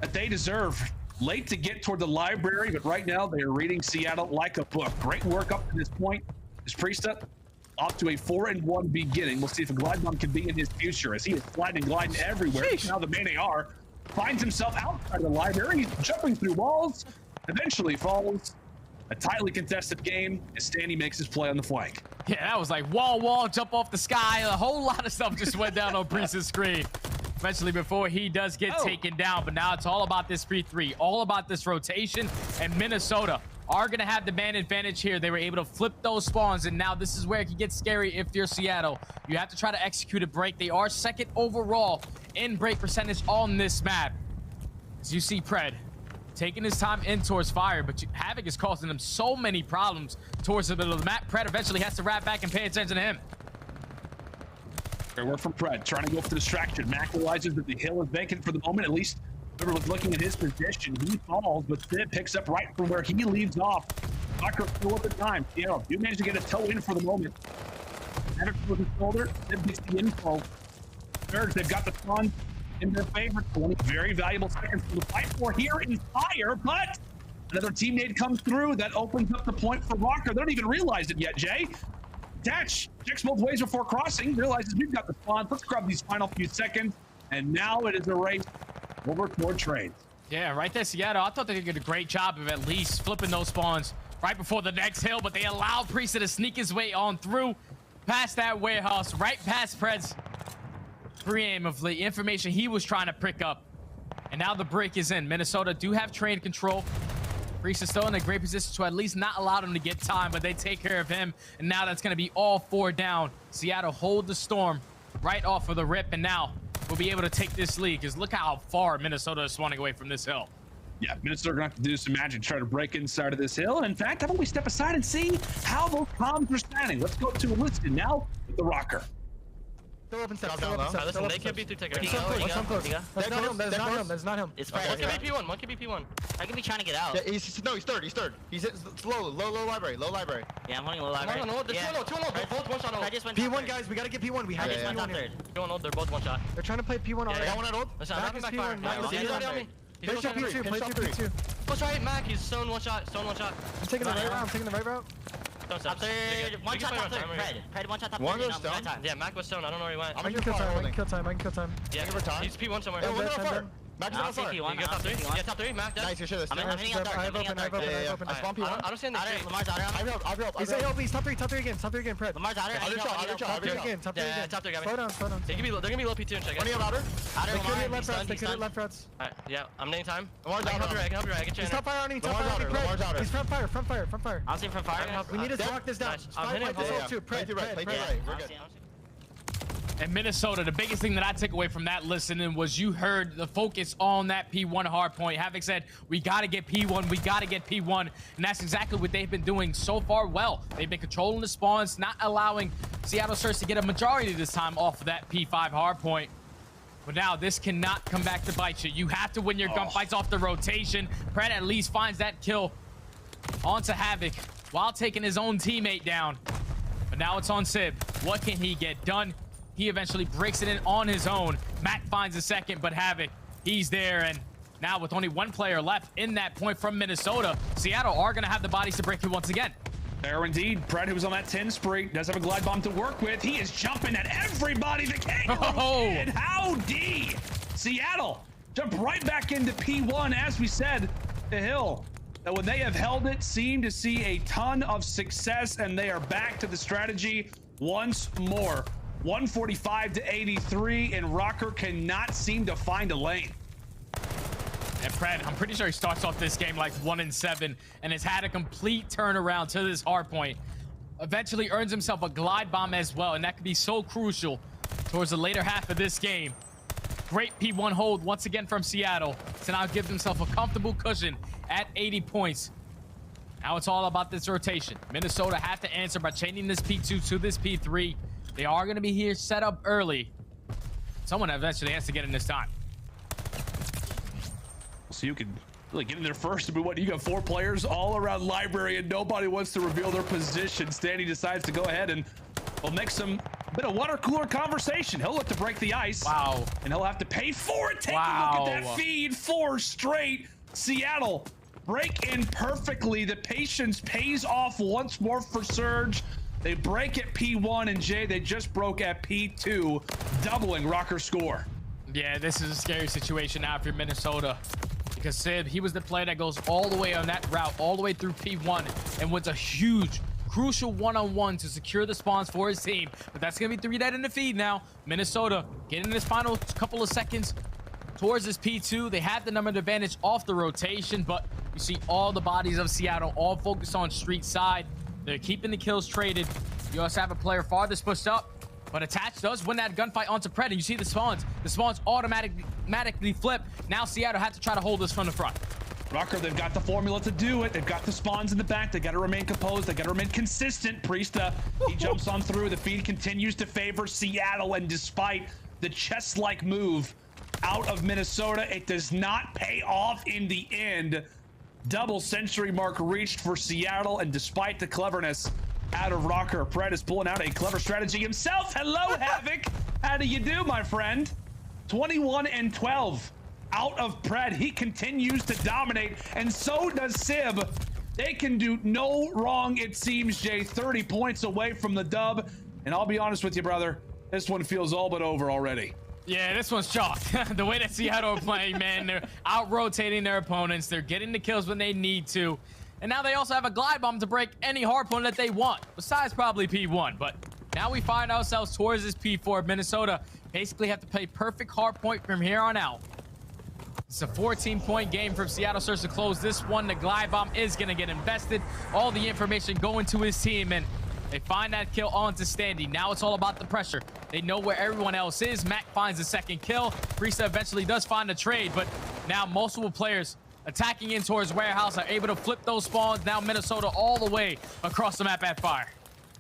that they deserve. Late to get toward the library, but right now they are reading Seattle like a book. Great work up to this point. Is Priestahh off to a 4-1 beginning. We'll see if a glide bomb can be in his future, as he is sliding and gliding everywhere. Sheesh. Now the main AR finds himself outside of the library. He's jumping through walls, eventually falls. A tightly contested game as Standy makes his play on the flank. Yeah, that was like wall, jump off the sky. A whole lot of stuff just went down on Priesth's screen. Eventually before he does get taken down, but now it's all about this P3, all about this rotation, and Minnesota are going to have the man advantage here. They were able to flip those spawns, and now this is where it can get scary if you're Seattle. You have to try to execute a break. They are 2nd overall in break percentage on this map. As you see Pred taking his time in towards fire, but Havok is causing them so many problems towards the middle of the map. Pred eventually has to wrap back and pay attention to him. Great work from Pred, trying to go for the distraction. Mack realizes that the hill is vacant for the moment. At least whoever was looking at his position, he falls, but Sid picks up right from where he leaves off. Røkkr still at the time. You managed to get a toe in for the moment. Havok with his shoulder, Sid gets the info. Surge, they've got the sun in their favor. 20 very valuable seconds to the fight for here in fire, but another teammate comes through. That opens up the point for Røkkr. They don't even realize it yet, Jay. Dash checks both ways before crossing, realizes we've got the spawn. Let's grab these final few seconds, and now it is a race over toward trades. Yeah, right there, Seattle. I thought they did a great job of at least flipping those spawns right before the next hill, but they allow Priestahh to sneak his way on through. past that warehouse, right past Pred's pre-aim of the information he was trying to pick up. And now the break is in. Minnesota do have train control. Priestahh still in a great position to at least not allow them to get time, but they take care of him. And now that's going to be all 4 down. Seattle hold the storm right off of the rip, and now we'll be able to take this lead, because look how far Minnesota is swanning away from this hill. Yeah, Minnesota are gonna have to do some magic to try to break inside of this hill. In fact, how about we step aside and see how those comms are standing? Let's go to Elizabeth now with the Røkkr. Still open steps. Down, Still open though. steps. Listen, they can be through ticker. Let's come close. That's not him. That's not him. That's not him. It's One Fred. can be P1. One can be P1. I can be trying to get out. Yeah, he's third. He's low library. Yeah, I'm holding low No, library. no, there's Yeah. two on old. They're both one shot I old. just went top P1 third. guys, we gotta get P1. We I have just to went get top P1 here. third. Two on old. They're both one shot. They're trying to play P1 already. Got one at old. Listen, I'm Mack having is back P1. fire. Mack is He's P1. already on me. He's Play shot going P2. to Play shot P2. Push right, Mack. He's stone one shot. Stone one shot. I'm taking the right route. I'm taking the right route. Stone Top steps. third. One shot top third. Pred one shot top One third. goes No, down. time. Yeah, Mack was stone. I don't know where he went. I'm I in can your kill fire time. I holding. can kill time. I can kill time. Yeah, Give her time. he's P1 somewhere. Hey, one Dead, on dead, fire. dead. Mack is I'll on see fire. P1. You get top 3? Yeah, top 3. Mack dead. Nice, you should have. I'm hitting I out have third. open. I have open. I have open. I spawn P1. I don't see in the Outer, street. Lamar's outer on me. I've helped. He's a please. Top 3 again. Top 3 again, Pred. Lamar's outer. Other shot, other shot, Top 3 other shot. again. Top 3 Yeah, again. top 3 got me. Slow down. They're gonna be low P2 and check. Plenty of outer. Outer They could Lamar. hit left He's routes. done. They He's could hit done. left routes. Alright, yeah, I'm naming time. Lamar's I can help you. outer. I can help you. I get you in He's there. top fire on me. Top Lamar's fire on me. outer. Pred. He's front fire. Front fire. Front fire. I'm seeing from fire. We need to lock this down. Nice. I'm hitting Fight this him. up too. Play Pred. to right. Play to right. We're good. And Minnesota, the biggest thing that I took away from that listening was you heard the focus on that P1 hard point. Havok said, we got to get P1, we got to get P1. And that's exactly what they've been doing so far well. They've been controlling the spawns, not allowing Seattle Surge to get a majority this time off of that P5 hard point. But now this cannot come back to bite you. You have to win your gunfights off the rotation. Pred at least finds that kill onto Havok while taking his own teammate down. But now it's on Sib. What can he get done? He eventually breaks it in on his own. Mack finds a second, but Havok, he's there. And now with only one player left in that point from Minnesota, Seattle are going to have the bodies to break it once again. There indeed. Pred, who was on that 10 spree, does have a glide bomb to work with. He is jumping at everybody. The kangaroo kid. Howdy. Seattle jump right back into P1. As we said, the hill that when they have held it, seem to see a ton of success, and they are back to the strategy once more. 145 to 83, and Røkkr cannot seem to find a lane. And Pred, I'm pretty sure he starts off this game like 1-7 and has had a complete turnaround to this hard point. Eventually earns himself a glide bomb as well, and that could be so crucial towards the later half of this game. Great P1 hold once again from Seattle to now give himself a comfortable cushion at 80 points. Now it's all about this rotation. Minnesota have to answer by changing this P2 to this P3. They are going to be here set up early. Someone eventually has to get in this time. So you can really get in there first. But what, you got 4 players all around library and nobody wants to reveal their position. Standy decides to go ahead and will make some bit of water cooler conversation. He'll look to break the ice. Wow. And he'll have to pay for it. Take a look at that feed. 4 straight. Seattle break in perfectly. The patience pays off once more for Surge. They break at P1, and Jay, they just broke at P2, doubling Røkkr's score. Yeah, this is a scary situation now for Minnesota, because Sib, he was the player that goes all the way on that route, all the way through P1, and wins a huge, crucial one-on-one to secure the spawns for his team. But that's going to be 3 dead in the feed now. Minnesota getting this final couple of seconds towards this P2. They have the number advantage off the rotation, but you see all the bodies of Seattle all focused on street side. They're keeping the kills traded. You also have a player farthest pushed up, but Attach does win that gunfight onto Pred, and you see the spawns. The spawns automatically flip. Now Seattle have to try to hold this from the front. Røkkr, they've got the formula to do it. They've got the spawns in the back. They got to remain composed. They got to remain consistent. Priestahh, he jumps on through. The feed continues to favor Seattle, and despite the chess-like move out of Minnesota, it does not pay off in the end. Double century mark reached for Seattle, and despite the cleverness out of Røkkr, Pred is pulling out a clever strategy himself. Hello, Havok. How do you do, my friend? 21 and 12 out of Pred. He continues to dominate, and so does Sib. They can do no wrong, it seems, Jay. 30 points away from the dub, and I'll be honest with you, brother, this one feels all but over already. Yeah, this one's chalked. The way that Seattle are playing, man, they're out-rotating their opponents. They're getting the kills when they need to. And now they also have a glide bomb to break any hard point that they want, besides probably P1. But Now we find ourselves towards this P4. Minnesota basically have to play perfect hard point from here on out. It's a 14-point game from Seattle Surge to close this one. The glide bomb is going to get invested. All the information going to his team, and they find that kill onto Standy. Now it's all about the pressure. They know where everyone else is. Mack finds the second kill. Priestahh eventually does find a trade, but now multiple players attacking in towards Warehouse are able to flip those spawns. Now Minnesota all the way across the map at fire.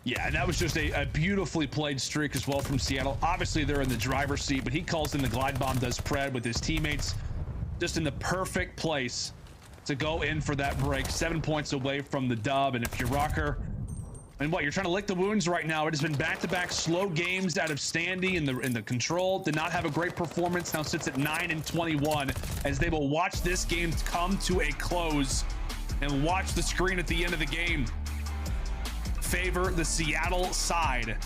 Yeah, and that was just a beautifully played streak as well from Seattle. Obviously, they're in the driver's seat, but he calls in the glide bomb, does Pred with his teammates. Just in the perfect place to go in for that break. 7 points away from the dub, and if you're Røkkr, and what, you're trying to lick the wounds right now. It has been back-to-back slow games out of Standy in the control. Did not have a great performance. Now sits at 9-21 as they will watch this game come to a close and watch the screen at the end of the game favor the Seattle side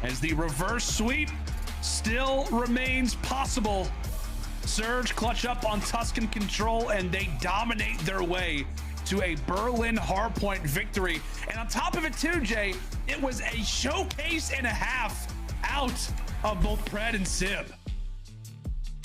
as the reverse sweep still remains possible. Surge clutch up on Tuscan control and they dominate their way to a Berlin hardpoint victory. And on top of it too, Jay, it was a showcase and a half out of both Pred and Simp.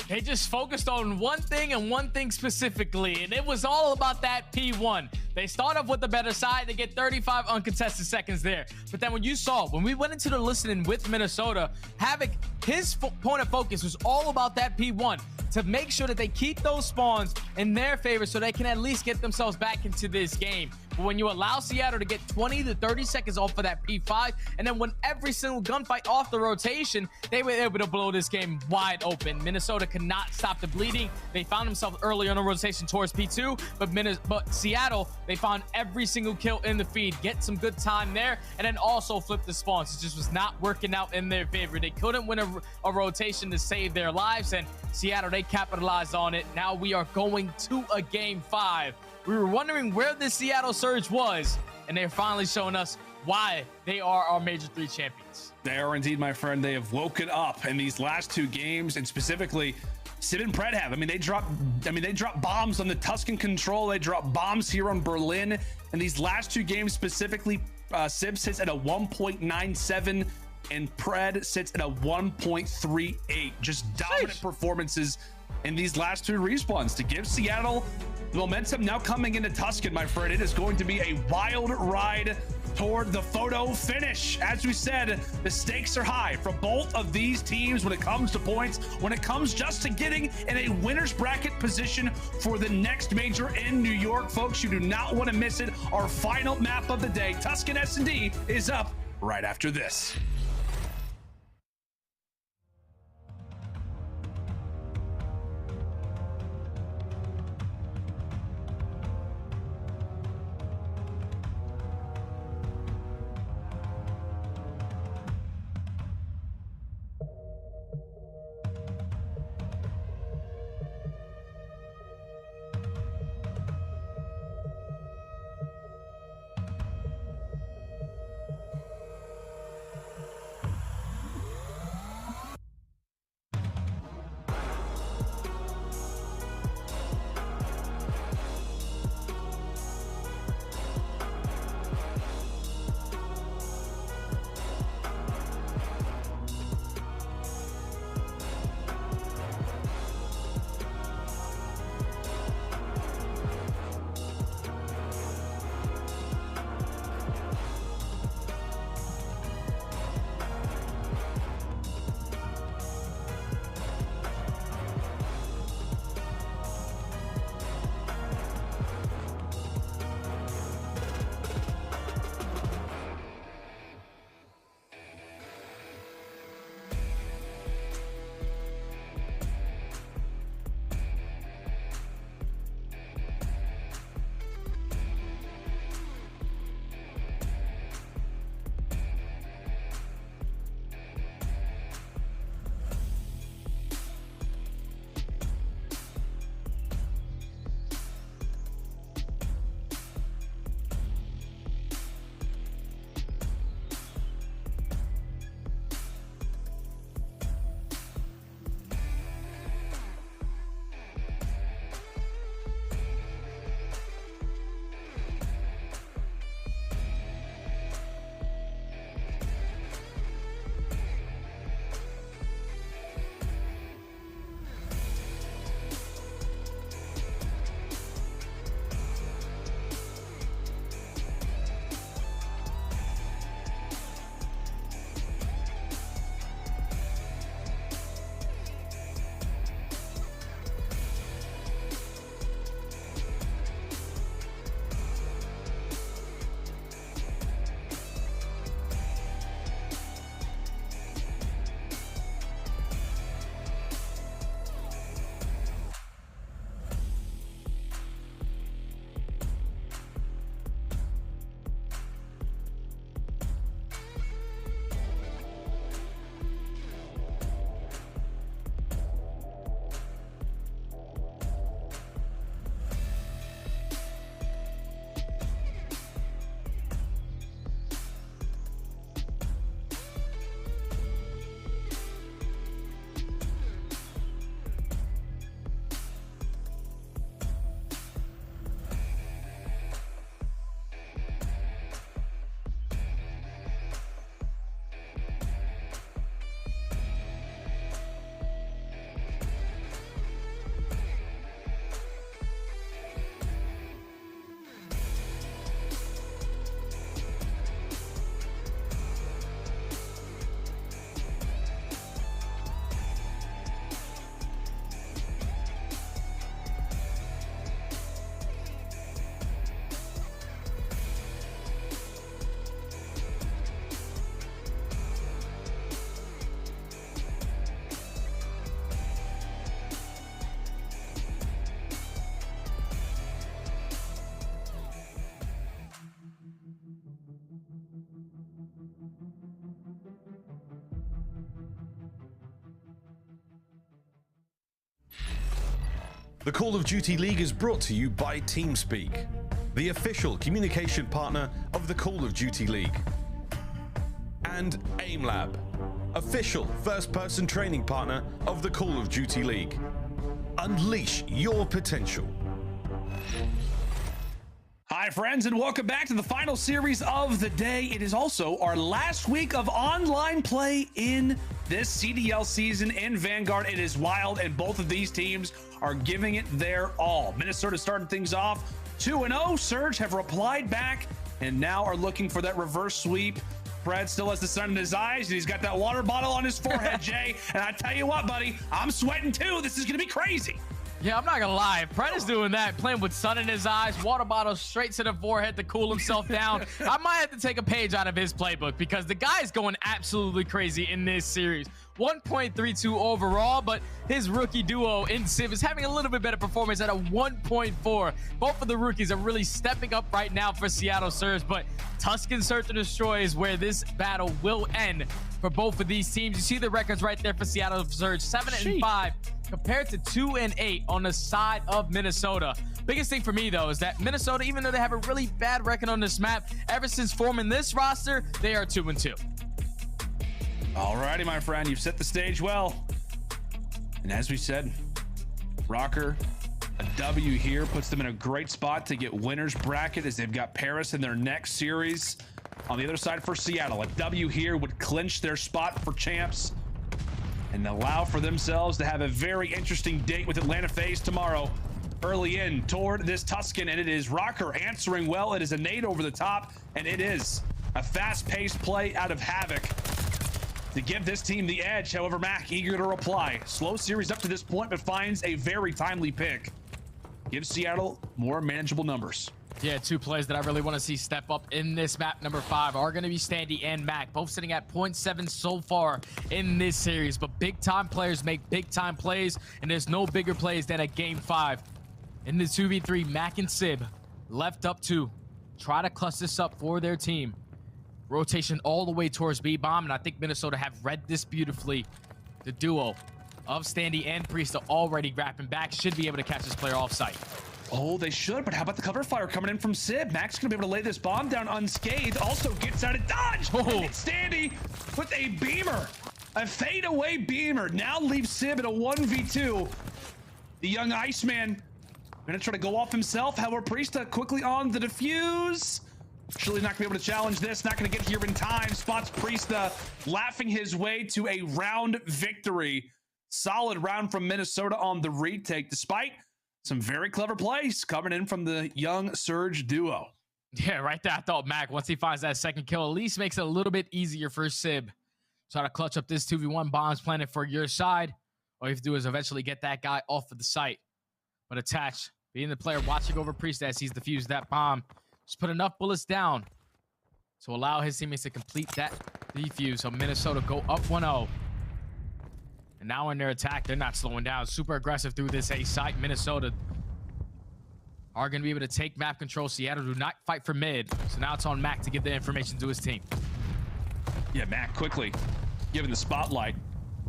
They just focused on one thing and one thing specifically, and it was all about that P1. They start off with the better side. They get 35 uncontested seconds there. But then when we went into the listening with Minnesota, Havok, his point of focus was all about that P1 to make sure that they keep those spawns in their favor so they can at least get themselves back into this game. But when you allow Seattle to get 20 to 30 seconds off of that P5, and then when every single gunfight off the rotation, they were able to blow this game wide open. Minnesota could not stop the bleeding. They found themselves early on the rotation towards P2, but Seattle, they found every single kill in the feed, get some good time there, and then also flip the spawns. It just was not working out in their favor. They couldn't win a rotation to save their lives, and Seattle, they capitalized on it. Now we are going to a game 5. We were wondering where the Seattle Surge was, and they're finally showing us why they are our Major 3 champions. They are indeed, my friend. They have woken up in these last 2 games, and specifically Simp and Pred have. They dropped bombs on the Tuscan control. They dropped bombs here on Berlin. In these last 2 games specifically, Simp sits at a 1.97 and Pred sits at a 1.38. Just dominant performances in these last 2 respawns to give Seattle the momentum now coming into Tuscan, my friend. It is going to be a wild ride toward the photo finish. As we said, the stakes are high for both of these teams when it comes to points, when it comes just to getting in a winner's bracket position for the next major in New York. Folks, you do not want to miss it. Our final map of the day, Tuscan S&D, is up right after this. The Call of Duty League is brought to you by TeamSpeak, the official communication partner of the Call of Duty League. And AimLab, official first-person training partner of the Call of Duty League. Unleash your potential. Hi, friends, and welcome back to the final series of the day. It is also our last week of online play in this CDL season in Vanguard. It is wild, and both of these teams are giving it their all. Minnesota starting things off 2-0. Surge have replied back and now are looking for that reverse sweep. Fred still has the sun in his eyes, and he's got that water bottle on his forehead, Jay. And I tell you what, buddy, I'm sweating too. This is going to be crazy. Yeah, I'm not gonna lie. If Fred is doing that, playing with sun in his eyes, water bottle straight to the forehead to cool himself down, I might have to take a page out of his playbook because the guy is going absolutely crazy in this series. 1.32 overall, but his rookie duo in Simp is having a little bit better performance at a 1.4. Both of the rookies are really stepping up right now for Seattle Surge, but Tuscan Search and Destroy is where this battle will end for both of these teams. You see the records right there for Seattle Surge, 7-5 compared to 2-8 on the side of Minnesota. Biggest thing for me though is that Minnesota, even though they have a really bad record on this map, ever since forming this roster, they are 2-2. Alrighty, my friend, you've set the stage well. And as we said, Røkkr, a W here puts them in a great spot to get winners bracket as they've got Paris in their next series. On the other side for Seattle, a W here would clinch their spot for champs and allow for themselves to have a very interesting date with Atlanta FaZe tomorrow. Early in toward this Tuscan, and it is Røkkr answering well. It is a nade over the top, and it is a fast-paced play out of Havok to give this team the edge. However, Mack eager to reply. Slow series up to this point, but finds a very timely pick. Gives Seattle more manageable numbers. Yeah, two plays that I really want to see step up in this map number 5 are going to be Standy and Mack, both sitting at 0.7 so far in this series. But big time players make big time plays, and there's no bigger plays than at game 5. In the 2v3, Mack and Sib left up 2. Try to clutch this up for their team. Rotation all the way towards B-bomb, and I think Minnesota have read this beautifully. The duo of Standy and Priestahh already wrapping back, should be able to catch this player offsite. Oh, they should, but how about the cover fire coming in from Sib? Mack's gonna be able to lay this bomb down unscathed. Also gets out of dodge. Oh. And Standy with a beamer, a fadeaway beamer. Now leaves Sib at a 1v2. The young Iceman gonna try to go off himself. However, Priestahh quickly on the defuse. Surely not gonna be able to challenge this. Not gonna get here in time. Spots Priestahh laughing his way to a round victory. Solid round from Minnesota on the retake, despite some very clever plays coming in from the young Surge duo. Yeah, right there. I thought Mack, once he finds that second kill, at least makes it a little bit easier for Sib. Try to clutch up this 2v1 bombs planted for your side. All you have to do is eventually get that guy off of the site. But attach, being the player watching over Priestahh as he's defused that bomb. Just put enough bullets down to allow his teammates to complete that defuse. So Minnesota go up 1-0. And now in their attack, they're not slowing down. Super aggressive through this A site. Minnesota are going to be able to take map control. Seattle do not fight for mid. So now it's on Mack to give the information to his team. Yeah, Mack quickly given the spotlight.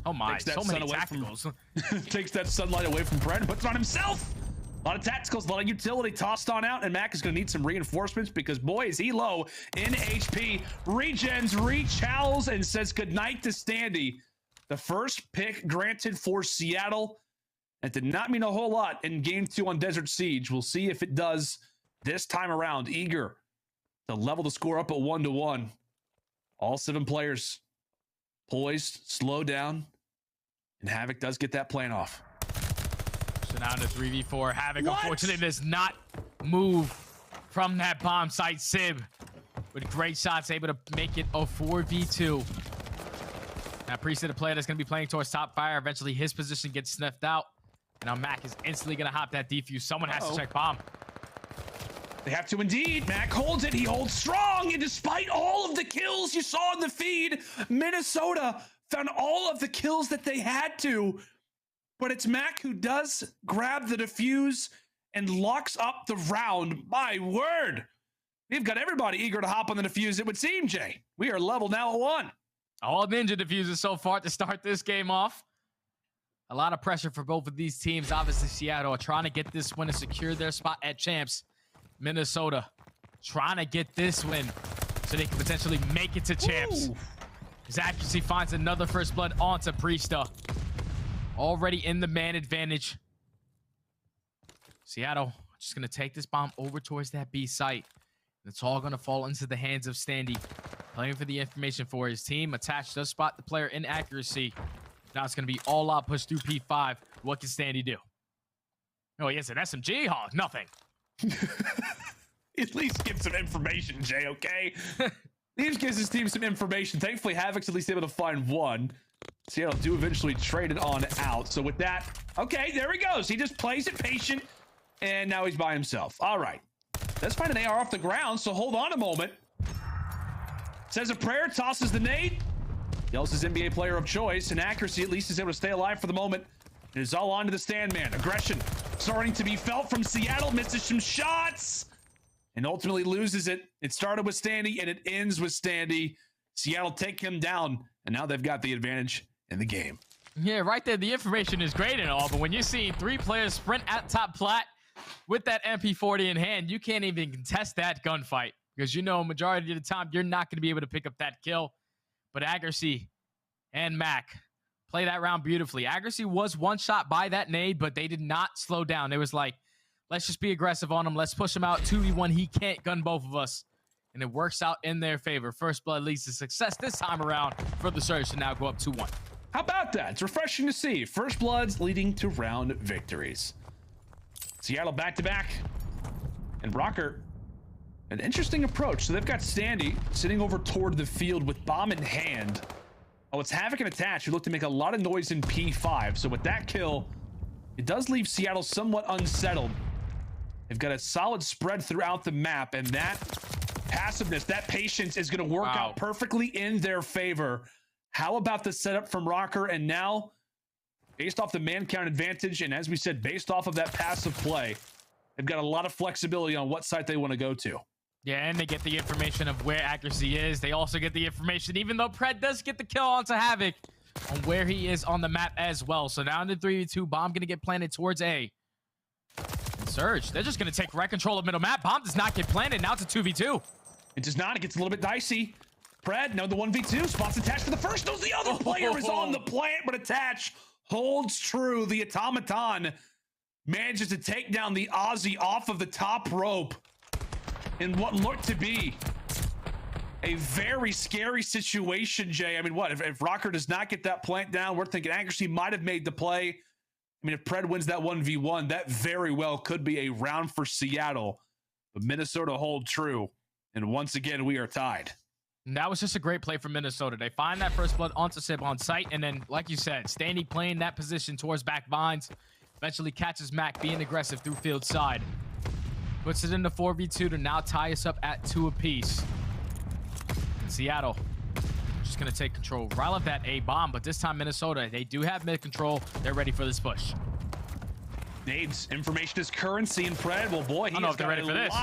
Oh my, Takes that so many sun away tacticals. Takes that sunlight away from Fred and puts it on himself. A lot of tacticals, a lot of utility tossed on out, and Mack is going to need some reinforcements because, boy, is he low in HP. Regens, rechowls, and says goodnight to Standy. The first pick granted for Seattle. It did not mean a whole lot in Game 2 on Desert Siege. We'll see if it does this time around. Eager to level the score up at 1-1. All 7 players poised, slow down, and Havok does get that plan off. So now to 3v4. Havok, unfortunately, does not move from that bomb site. Sib, with great shots, able to make it a 4v2. Now, Priestahh, the player that's going to be playing towards top fire. Eventually, his position gets sniffed out. And now Mack is instantly going to hop that defuse. Someone has to check bomb. They have to indeed. Mack holds it. He holds strong. And despite all of the kills you saw in the feed, Minnesota found all of the kills that they had to. But it's Mack who does grab the defuse and locks up the round. My word. We've got everybody eager to hop on the defuse, it would seem, Jay. We are level now at 1. All ninja diffuses so far to start this game off. A lot of pressure for both of these teams. Obviously, Seattle are trying to get this win and secure their spot at champs. Minnesota trying to get this win so they can potentially make it to champs. His accuracy finds another first blood onto Priestahh. Already in the man advantage. Seattle just going to take this bomb over towards that B site. And it's all going to fall into the hands of Standy. Playing for the information for his team. Attached does spot the player in accuracy. Now it's going to be all out push through P5. What can Standy do? Oh, he has an SMG hog. Nothing. At least give some information, Jay, okay? Thieves gives his team some information. Thankfully, Havok's at least able to find one. Seattle do eventually trade it on out. So with that, okay, there he goes. He just plays it patient, and now he's by himself. All right. Let's find an AR off the ground, so hold on a moment. Says a prayer, tosses the nade. Yells his NBA player of choice, and accuracy at least is able to stay alive for the moment. It is all on to the stand man. Aggression starting to be felt from Seattle. Misses some shots and ultimately loses it. It started with Standy and it ends with Standy. Seattle take him down, and now they've got the advantage in the game. Yeah, right there. The information is great and all, but when you see 3 players sprint at top plat with that MP40 in hand, you can't even contest that gunfight because you know majority of the time you're not going to be able to pick up that kill. But aGeRy and Mack play that round beautifully. aGeRy was one shot by that nade, but they did not slow down. It was like, let's just be aggressive on him. Let's push him out. 2v1. He can't gun both of us. And it works out in their favor. First blood leads to success this time around for the Surge to now go up 2-1. How about that? It's refreshing to see. First bloods leading to round victories. Seattle back-to-back. And Røkkr, an interesting approach. So they've got Standy sitting over toward the field with bomb in hand. Oh, it's Havok and Attach who look to make a lot of noise in P5. So with that kill, it does leave Seattle somewhat unsettled. They've got a solid spread throughout the map, and that passiveness, that patience is going to work out perfectly in their favor. How about the setup from Røkkr? And now, based off the man count advantage, and as we said, based off of that passive play, they've got a lot of flexibility on what site they want to go to. Yeah, and they get the information of where aGeRy is. They also get the information, even though Pred does get the kill onto Havok, on where he is on the map as well. So now in the 3v2, bomb going to get planted towards A. And Surge, they're just going to take right control of middle map. Bomb does not get planted. Now it's a 2v2. It does not. It gets a little bit dicey. Pred, no, the 1v2. Spots Attach for the first. No, the other player is on the plant, but Attach holds true. The automaton manages to take down the Aussie off of the top rope in what looked to be a very scary situation, Jay. I mean, what? If Røkkr does not get that plant down, we're thinking aGeRy might have made the play. I mean, if Pred wins that 1v1, that very well could be a round for Seattle. But Minnesota hold true. And once again, we are tied. And that was just a great play from Minnesota. They find that first blood onto Simp on site. And then, like you said, Standy playing that position towards back vines. Eventually catches Mack being aggressive through field side. Puts it into 4v2 to now tie us up at 2 apiece. Seattle just going to take control right off that A bomb, but this time Minnesota, they do have mid control. They're ready for this push. Nades, information is currency in Pred. Well, boy, I don't know if they're ready for this.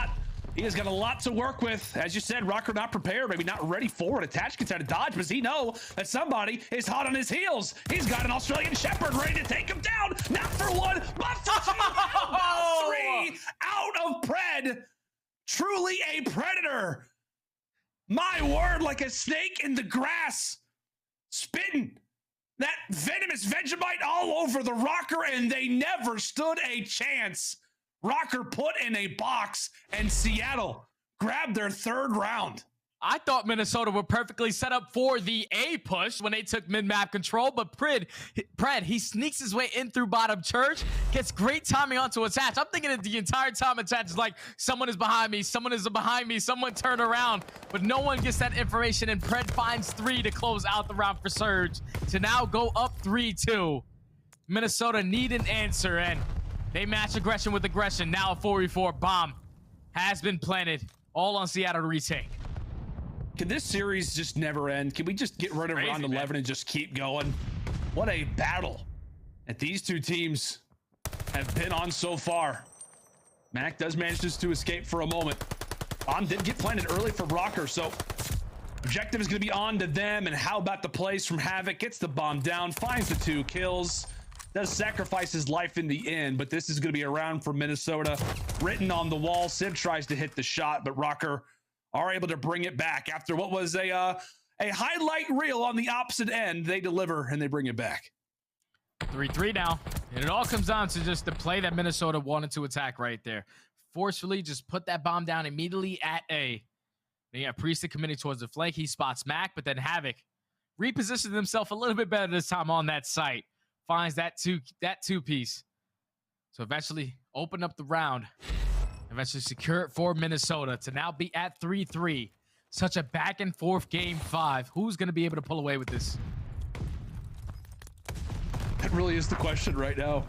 He has got a lot to work with. As you said, Røkkr not prepared, maybe not ready for it. Attach gets out of dodge, but does he know that somebody is hot on his heels? He's got an Australian Shepherd ready to take him down. Not for 1, but for 2. 3 out of Pred. Truly a predator. My word, like a snake in the grass. Spitting that venomous Vegemite all over the Røkkr, and they never stood a chance. Røkkr put in a box, and Seattle grabbed their 3rd round. I thought Minnesota were perfectly set up for the A push when they took mid-map control, but Pred, he sneaks his way in through bottom church, gets great timing onto Attach. I'm thinking that the entire time Attach is like, someone is behind me, someone is behind me, someone turn around, but no one gets that information, and Pred finds 3 to close out the round for Surge to now go up 3-2. Minnesota need an answer, and they match aggression with aggression. Now a 4v4 bomb has been planted, all on Seattle to retake. Can this series just never end? Can we just get rid of round 11 and just keep going? What a battle that these two teams have been on so far. Mack does manage just to escape for a moment. Bomb did get planted early for Røkkr, so objective is going to be on to them. And how about the plays from Havok? Gets the bomb down, finds the 2 kills. does sacrifice his life in the end, but this is going to be a round for Minnesota. Written on the wall, Simp tries to hit the shot, but Røkkr are able to bring it back after what was a highlight reel on the opposite end. They deliver and they bring it back. 3-3 now. And it all comes down to just the play that Minnesota wanted to attack right there. Forcefully just put that bomb down immediately at A. Then you have Priestahh committing towards the flank. He spots Mack, but then Havok repositioned himself a little bit better this time on that site. Finds that two piece. So eventually open up the round. Eventually secure it for Minnesota to now be at 3-3. Such a back and forth game 5. Who's going to be able to pull away with this? That really is the question right now.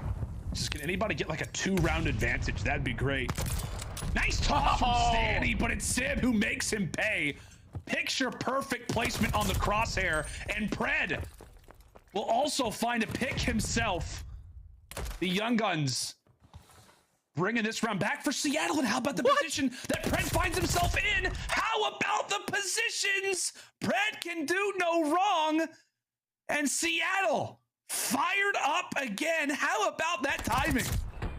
Just can anybody get like a 2-round advantage? That'd be great. Nice toss from Standy, but it's Simp who makes him pay. Picture perfect placement on the crosshair, and Pred will also find a pick himself. The Young Guns bringing this round back for Seattle, and how about the position that Pred finds himself in? How about the positions? Pred can do no wrong, and Seattle fired up again. How about that timing?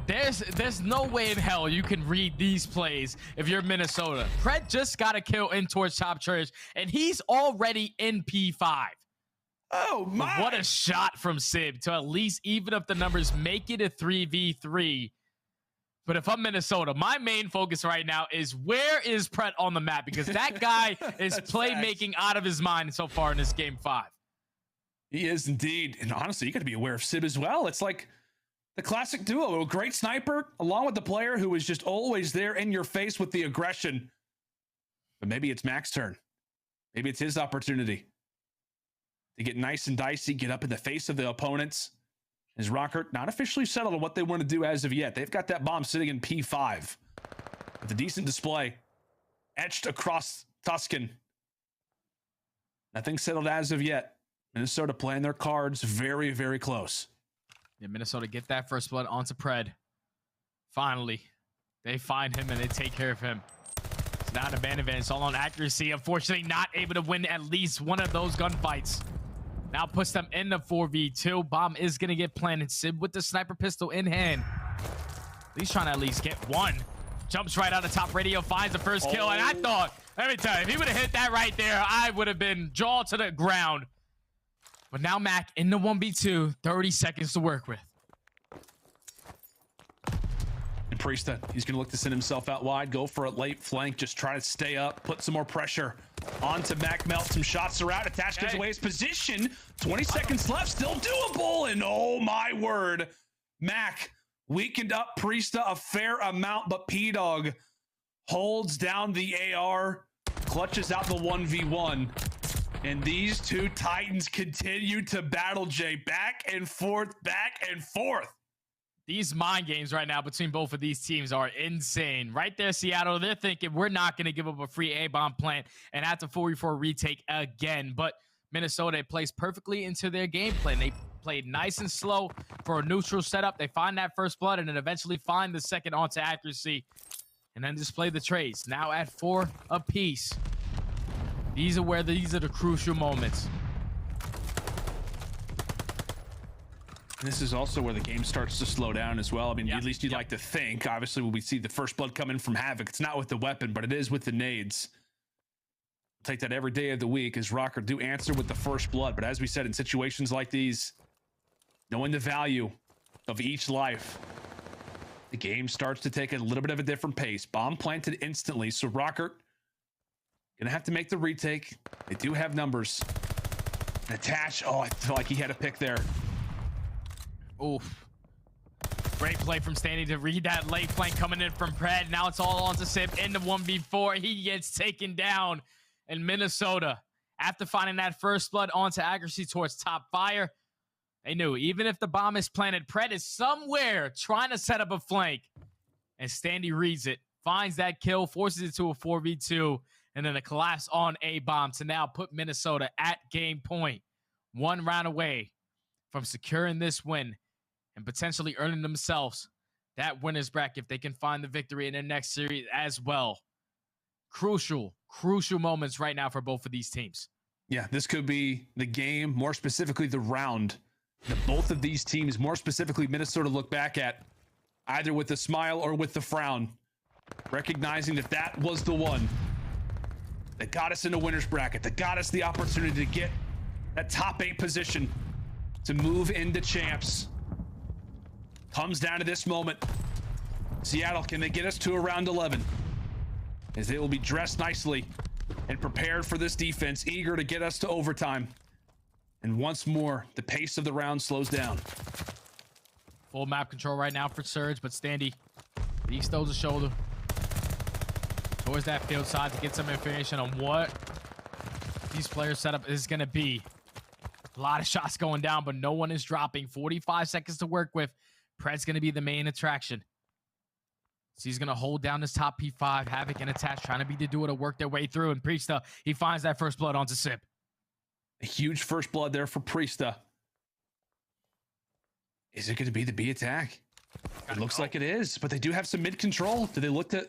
There's no way in hell you can read these plays if you're Minnesota. Pred just got a kill in towards Top Church, and he's already in P5. Oh my! What a shot from Simp to at least even up the numbers, make it a 3v3. But if I'm Minnesota, my main focus right now is where is Pred on the map, because that guy is playmaking out of his mind so far in this game 5. He is indeed, and honestly, you got to be aware of Simp as well. It's like the classic duo, a great sniper, along with the player who is just always there in your face with the aggression. But maybe it's Mack's turn. Maybe it's his opportunity to get nice and dicey, get up in the face of the opponents. Is Røkkr not officially settled on what they want to do as of yet? They've got that bomb sitting in P5 with a decent display etched across Tuscan. Nothing settled as of yet. Minnesota playing their cards very, very close. Yeah, Minnesota get that first blood onto Pred. Finally, they find him and they take care of him. It's not a man advantage, it's all on accuracy. Unfortunately, not able to win at least one of those gunfights. Now puts them in the 4v2. Bomb is going to get planted. Simp with the sniper pistol in hand. He's trying to at least get one. Jumps right out of top radio, finds the first kill. And I thought, every time, if he would have hit that right there, I would have been jaw to the ground. But now Mack in the 1v2, 30 seconds to work with. And Priestahh, he's going to look to send himself out wide, go for a late flank, just try to stay up, put some more pressure onto Mack. Melt, some shots are out. Attach gives away his position. 20 seconds left, still doable. And oh my word, Mack weakened up Priestahh a fair amount, but P-Dog holds down the AR, clutches out the 1v1. And these two Titans continue to battle, Jay. Back and forth, back and forth. These mind games right now between both of these teams are insane. Right there, Seattle, they're thinking we're not going to give up a free A-bomb plant and have to 4v4 retake again. But Minnesota plays perfectly into their game plan. They played nice and slow for a neutral setup. They find that first blood and then eventually find the second onto accuracy. And then display the trades. Now at 4 apiece. These are the crucial moments. This is also where the game starts to slow down as well. I mean, at least you'd like to think. Obviously, when we see the first blood come in from Havok, it's not with the weapon, but it is with the nades. We'll take that every day of the week as Røkkr do answer with the first blood. But as we said, in situations like these, knowing the value of each life, the game starts to take a little bit of a different pace. Bomb planted instantly, so Røkkr gonna have to make the retake. They do have numbers. And attach. Oh, I feel like he had a pick there. Oof. Great play from Standy to read that late flank coming in from Pred. Now it's all on to Simp in the 1v4. He gets taken down. And Minnesota, after finding that first blood onto accuracy towards top fire, they knew even if the bomb is planted, Pred is somewhere trying to set up a flank. And Standy reads it, finds that kill, forces it to a 4v2, and then a collapse on A-bomb to now put Minnesota at game point. 1 round away from securing this win and potentially earning themselves that winner's bracket if they can find the victory in their next series as well. Crucial moments right now for both of these teams. Yeah, this could be the game, more specifically the round Both of these teams, more specifically Minnesota, look back at either with the smile or with the frown, recognizing that that was the one that got us in the winner's bracket, that got us the opportunity to get that top 8 position to move into champs. Comes down to this moment. Seattle, can they get us to around 11? As they will be dressed nicely and prepared for this defense, eager to get us to overtime. And once more, the pace of the round slows down. Full map control right now for Surge, but Standy bestows a shoulder towards that field side to get some information on what these players' setup is going to be. A lot of shots going down, but no one is dropping. 45 seconds to work with. Pred's going to be the main attraction. So he's going to hold down this top P5. Havok and Attach trying to be the duo to work their way through. And Priestahh, he finds that first blood onto Simp. A huge first blood there for Priestahh. Is it going to be the B attack? It looks like it is, but they do have some mid control. Do they look to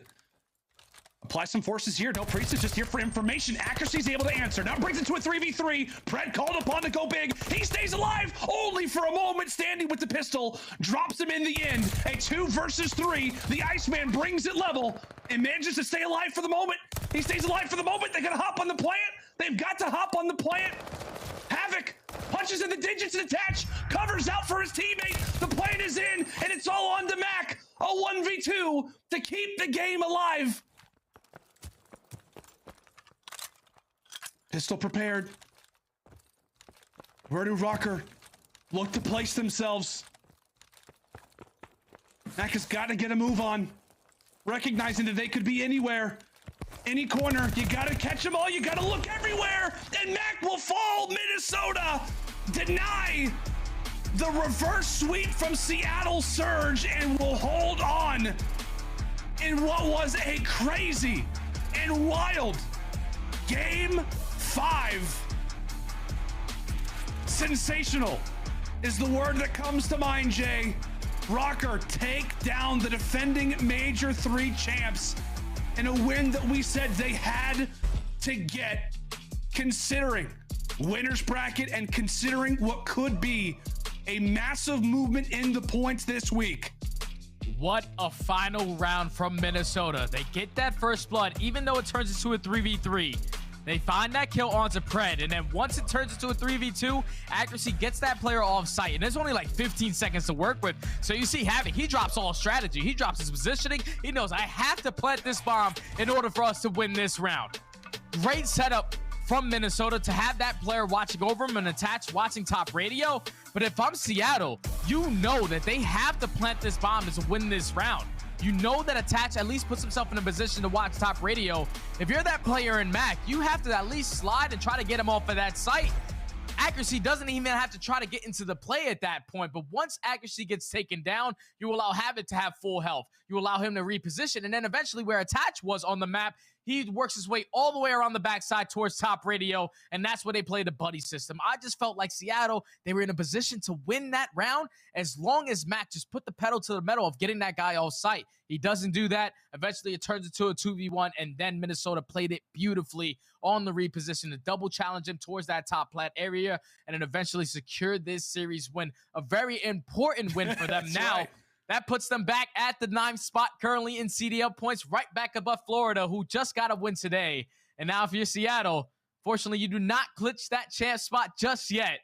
apply some forces here? No, Priestahh just here for information. Accuracy is able to answer. Now brings it to a 3v3. Pred called upon to go big. He stays alive only for a moment. Standing with the pistol, drops him in the end. A 2 versus 3. The Iceman brings it level and manages to stay alive for the moment. He stays alive for the moment. They're going to hop on the plant. They've got to hop on the plant. Havok punches in the digits and Attach, covers out for his teammate. The plant is in, and it's all on to Mack. A 1v2 to keep the game alive. Pistol prepared. Where do Røkkr look to place themselves? Mack has got to get a move on, recognizing that they could be anywhere. Any corner, you gotta catch them all, you gotta look everywhere, and Mack will fall. Minnesota deny the reverse sweep from Seattle Surge and will hold on in what was a crazy and wild Game 5. Sensational is the word that comes to mind, Jay. Røkkr take down the defending Major 3 champs in a win that we said they had to get, considering winner's bracket and considering what could be a massive movement in the points this week. What a final round from Minnesota. They get that first blood, even though it turns into a 3v3. They find that kill onto Pred, and then once it turns into a 3v2, Accuracy gets that player off site, and there's only like 15 seconds to work with. So you see Havok, he drops all strategy. He drops his positioning. He knows, I have to plant this bomb in order for us to win this round. Great setup from Minnesota to have that player watching over him and Attach watching top radio. But if I'm Seattle, you know that they have to plant this bomb to win this round. You know that Attach at least puts himself in a position to watch top radio. If you're that player in Mack, you have to at least slide and try to get him off of that site. Accuracy doesn't even have to try to get into the play at that point, but once Accuracy gets taken down, you allow Havok to have full health. You allow him to reposition, and then eventually where Attach was on the map, he works his way all the way around the backside towards top radio, and that's where they play the buddy system. I just felt like Seattle, they were in a position to win that round as long as Mack just put the pedal to the metal of getting that guy off site. He doesn't do that. Eventually, it turns into a 2v1, and then Minnesota played it beautifully on the reposition to double challenge him towards that top plat area, and then eventually secured this series win. A very important win for them. Now, right. That puts them back at the 9th spot currently in CDL points, right back above Florida, who just got a win today. And now if you're Seattle, fortunately, you do not clinch that champ spot just yet.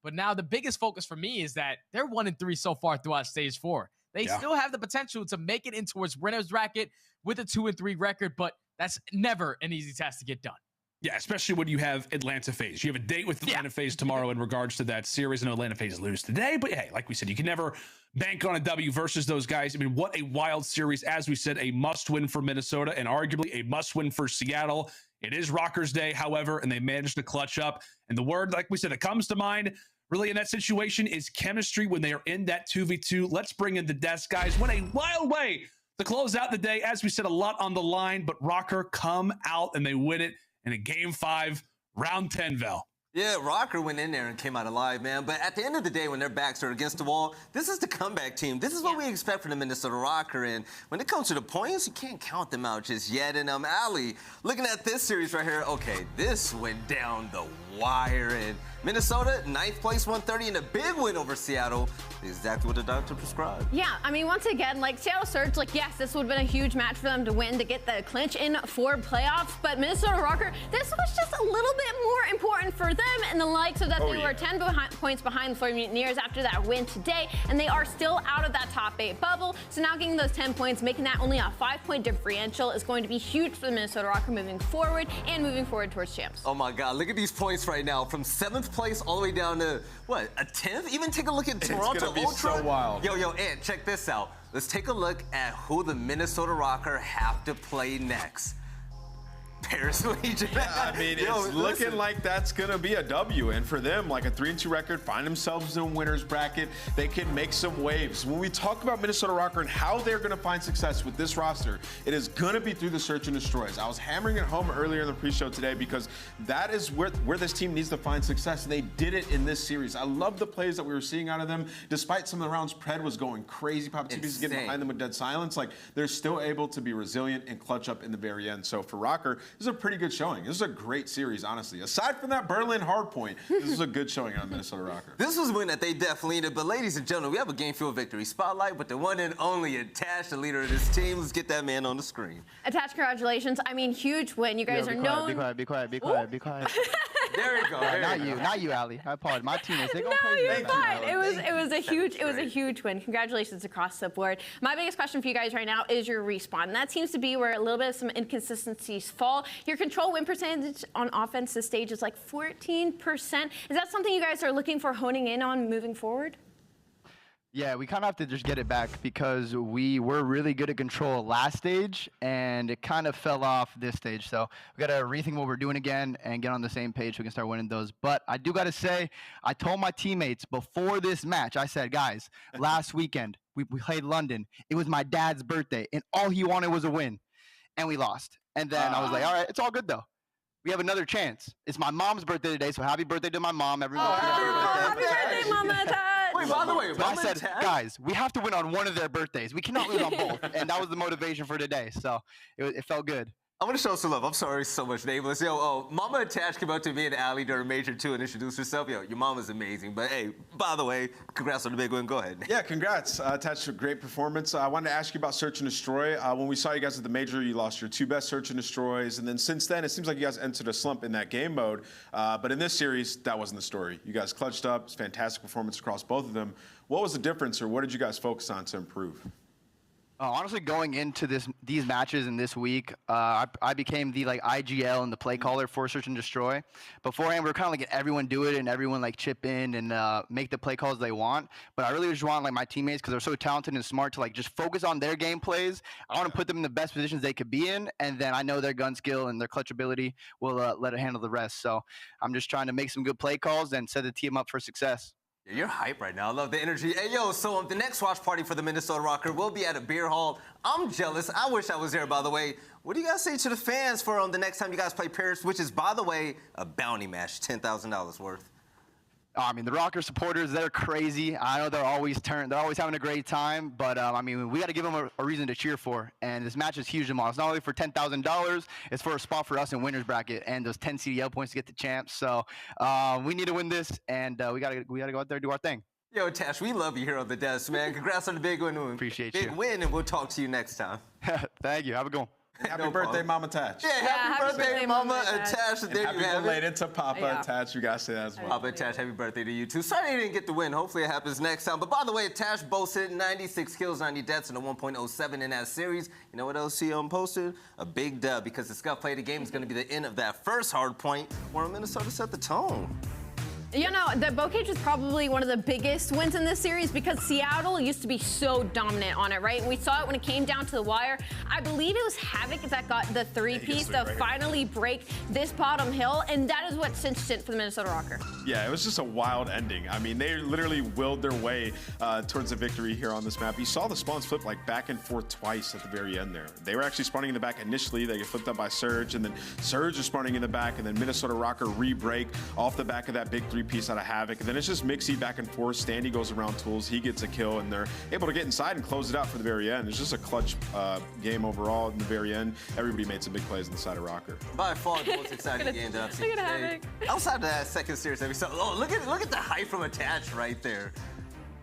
But now the biggest focus for me is that they're 1-3 so far throughout stage 4. They still have the potential to make it in towards winner's bracket with a 2-3 record, but that's never an easy task to get done. Yeah, especially when you have Atlanta FaZe. You have a date with Atlanta FaZe tomorrow in regards to that series. I know Atlanta FaZe lose today, but hey, like we said, you can never bank on a W versus those guys. I mean, what a wild series. As we said, a must-win for Minnesota and arguably a must-win for Seattle. It is Røkkr's day, however, and they managed to clutch up. And the word, like we said, that comes to mind really in that situation is chemistry when they are in that 2v2. Let's bring in the deaths, guys. What a wild way to close out the day. As we said, a lot on the line, but Røkkr come out and they win it in a Game 5, Round 10, Vel. Yeah, Røkkr went in there and came out alive, man. But at the end of the day, when their backs are against the wall, this is the comeback team. This is what we expect from the Minnesota Røkkr. And when it comes to the points, you can't count them out just yet. And Ali, looking at this series right here, okay, this went down the wire. And Minnesota, 9th place, 130, and a big win over Seattle. Exactly what the doctor prescribed. Yeah, I mean, once again, like Seattle Surge, like, yes, this would have been a huge match for them to win to get the clinch in for playoffs. But Minnesota Røkkr, this was just a little bit more important for them and the likes of that. They were 10 points behind the Florida Mutineers after that win today, and they are still out of that top 8 bubble. So now getting those 10 points, making that only a 5-point differential is going to be huge for the Minnesota Røkkr moving forward and moving forward towards champs. Oh my God, look at these points right now. From 7th place all the way down to, what, a 10th? Even take a look at Toronto It's gonna be Ultra. so wild. Yo, Ant, check this out. Let's take a look at who the Minnesota Røkkr have to play next. Paris Legion. I mean, it's looking like that's going to be a W. And for them, like a 3-2 record, find themselves in a winner's bracket. They can make some waves. When we talk about Minnesota Røkkr and how they're going to find success with this roster, it is going to be through the search and destroys. I was hammering it home earlier in the pre-show today because that is where this team needs to find success. And they did it in this series. I love the plays that we were seeing out of them. Despite some of the rounds, Pred was going crazy. Pop-TVs is getting behind them with dead silence. Like, they're still able to be resilient and clutch up in the very end. So for Røkkr, this is a pretty good showing. This is a great series, honestly. Aside from that Berlin hardpoint, this is a good showing on Minnesota Røkkr. This was a win that they definitely needed. But ladies and gentlemen, we have a game field victory spotlight with the one and only Attach, the leader of this team. Let's get that man on the screen. Attach, congratulations. I mean, huge win. You guys are known. Be quiet. There you go. Not you, Ali. I apologize. My teammates, they go No, crazy. you're fine. It was a huge win. Congratulations across the board. My biggest question for you guys right now is your respawn. And that seems to be where a little bit of some inconsistencies fall. Your control win percentage on offense this stage is like 14%. Is that something you guys are looking for honing in on moving forward? Yeah, we kind of have to just get it back because we were really good at control last stage and it kind of fell off this stage. So we got to rethink what we're doing again and get on the same page so we can start winning those. But I do got to say, I told my teammates before this match, I said, guys, last weekend we played London. It was my dad's birthday and all he wanted was a win and we lost. And then I was like, all right, it's all good though. We have another chance. It's my mom's birthday today, so happy birthday to my mom. Everyone, Happy birthday, Mama Attach. Wait, by the way, so I said, guys, we have to win on one of their birthdays. We cannot lose on both. And that was the motivation for today. So it felt good. I want to show some love. I'm sorry so much, nameless. Yo, Mama Attach came up to me and Ali during Major 2 and introduced herself. Yo, your mama's amazing. But hey, by the way, congrats on the big win. Go ahead. Yeah, congrats. Attach, a great performance. I wanted to ask you about Search and Destroy. When we saw you guys at the Major, you lost your 2 best Search and Destroys. And then since then, it seems like you guys entered a slump in that game mode. But in this series, that wasn't the story. You guys clutched up. It's fantastic performance across both of them. What was the difference, or what did you guys focus on to improve? Honestly, going into these matches in this week, I became the IGL and the play caller for Search and Destroy. Beforehand, we were kind of letting everyone do it and everyone chip in and make the play calls they want. But I really just want my teammates, because they're so talented and smart, to just focus on their game plays. I want to put them in the best positions they could be in, and then I know their gun skill and their clutch ability will let it handle the rest. So I'm just trying to make some good play calls and set the team up for success. Yeah, you're hype right now. I love the energy. Hey, yo, so the next watch party for the Minnesota Røkkr will be at a beer hall. I'm jealous. I wish I was there, by the way. What do you guys say to the fans for the next time you guys play Paris, which is, by the way, a bounty match, $10,000 worth? I mean, the Røkkr supporters, they're crazy. I know they're always having a great time, but I mean, we got to give them a reason to cheer for. And this match is huge tomorrow. It's not only for $10,000, it's for a spot for us in winners bracket and those 10 CDL points to get the champs. So we need to win this, and we gotta go out there and do our thing. Yo, Tash, we love you here on the desk, man. Congrats on the big win. Appreciate you. Big win, and we'll talk to you next time. Thank you. Have a good one. Happy birthday, Mama Attach. Yeah, happy birthday, Mama Attach. And happy belated to Papa Attach. You guys say that as well. Papa Attach, happy birthday to you too. Sorry you didn't get the win. Hopefully it happens next time. But by the way, Attach boasted 96 kills, 90 deaths, and a 1.07 in that series. You know what else he posted? A big dub, because the Scump play of the game is going to be the end of that first hard point where Minnesota set the tone. You know, the Bocage is probably one of the biggest wins in this series because Seattle used to be so dominant on it, right? We saw it when it came down to the wire. I believe it was Havok that got the three-piece to finally break this bottom hill, and that is what cinched it for the Minnesota Røkkr. Yeah, it was just a wild ending. I mean, they literally willed their way towards a victory here on this map. You saw the spawns flip like back and forth twice at the very end there. They were actually spawning in the back initially. They get flipped up by Surge, and then Surge is spawning in the back, and then Minnesota Røkkr re-break off the back of that big three-piece out of Havok. And then it's just mixy back and forth. Standy goes around tools. He gets a kill, and they're able to get inside and close it out for the very end. It's just a clutch game overall in the very end. Everybody made some big plays on the side of Røkkr. By far the most exciting game that I've seen today. Outside of that second series that we saw, oh, look at the hype from Attach right there.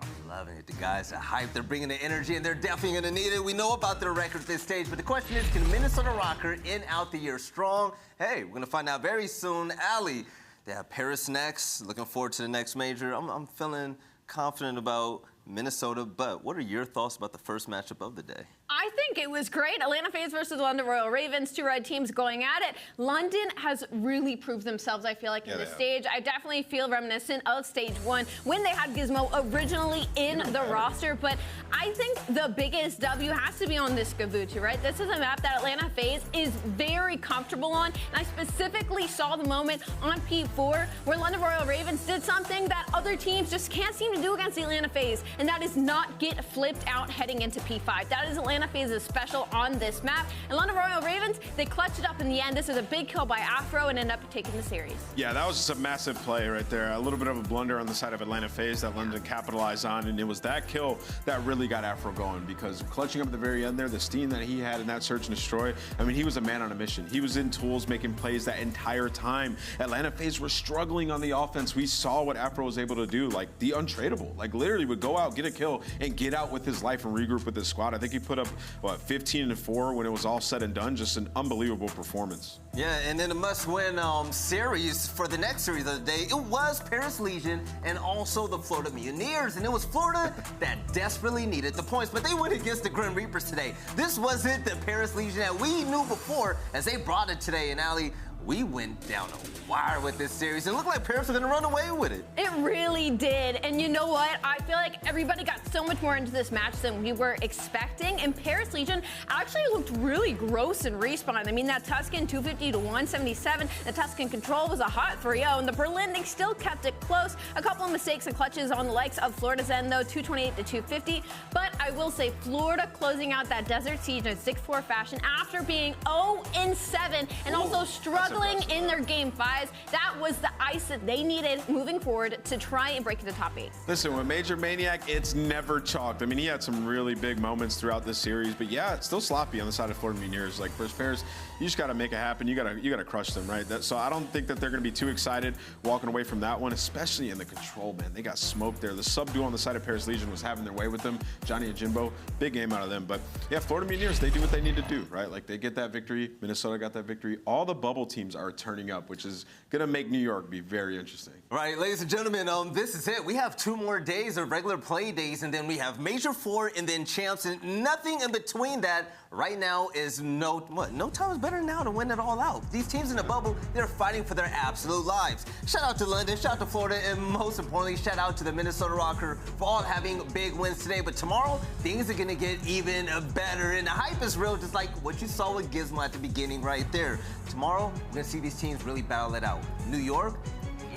I'm loving it. The guys are hyped. They're bringing the energy, and they're definitely going to need it. We know about their record at this stage, but the question is, can Minnesota Røkkr end out the year strong? Hey, we're going to find out very soon. aBeZy, they have Paris next. Looking forward to the next major. I'm feeling confident about Minnesota, but what are your thoughts about the first matchup of the day? I think it was great. Atlanta FaZe versus the London Royal Ravens, two red teams going at it. London has really proved themselves, I feel like, in this stage. I definitely feel reminiscent of stage one when they had Gizmo originally in the roster, but I think the biggest W has to be on this Gavutu, right? This is a map that Atlanta FaZe is very comfortable on, and I specifically saw the moment on P4 where London Royal Ravens did something that other teams just can't seem to do against the Atlanta FaZe, and that is not get flipped out heading into P5. That is Atlanta FaZe's special on this map. And London Royal Ravens, they clutched it up in the end. This is a big kill by Afro and ended up taking the series. Yeah, that was just a massive play right there. A little bit of a blunder on the side of Atlanta FaZe that London capitalized on, and it was that kill that really got Afro going, because clutching up at the very end there, the steam that he had in that search and destroy, I mean, he was a man on a mission. He was in tools making plays that entire time. Atlanta FaZe were struggling on the offense. We saw what Afro was able to do, like the untradeable, like literally would go out, get a kill, and get out with his life and regroup with his squad. I think he put up, what, 15-4 when it was all said and done. Just an unbelievable performance. Yeah, and then a must-win series for the next series of the day, it was Paris Legion and also the Florida Mutineers, and it was Florida that desperately needed the points, but they went against the Grim Reapers today. This wasn't the Paris Legion that we knew before as they brought it today, and aBeZy, we went down a wire with this series. It looked like Paris were going to run away with it. It really did. And you know what? I feel like everybody got so much more into this match than we were expecting. And Paris Legion actually looked really gross in respawn. I mean, that Tuscan 250 to 177, the Tuscan control was a hot 3-0. And the Berlin, they still kept it close. A couple of mistakes and clutches on the likes of Florida's end, though, 228 to 250. But I will say, Florida closing out that Desert Siege in a 6-4 fashion after being 0-7 and also struggling in their game 5s. That was the ice that they needed moving forward to try and break the top 8. Listen, with Major Maniac, it's never chalked. I mean, he had some really big moments throughout this series, but yeah, it's still sloppy on the side of Florida Mutineers. Like, first Paris, you just got to make it happen. You got to crush them, right? So I don't think that they're going to be too excited walking away from that one, especially in the control, man. They got smoked there. The sub duo on the side of Paris Legion was having their way with them. Johnny and Jimbo, big game out of them. But yeah, Florida Mutineers, they do what they need to do, right? Like, they get that victory. Minnesota got that victory. All the bubble teams are turning up, which is going to make New York be very interesting. Right, ladies and gentlemen, this is it. We have 2 more days of regular play days, and then we have Major 4 and then Champs, and nothing in between that. Right now is no time is better now to win it all out. These teams in the bubble, they're fighting for their absolute lives. Shout out to London, shout out to Florida, and most importantly, shout out to the Minnesota Røkkr for all having big wins today. But tomorrow, things are going to get even better, and the hype is real, just like what you saw with Gizmo at the beginning right there. Tomorrow, we're going to see these teams really battle it out. New York,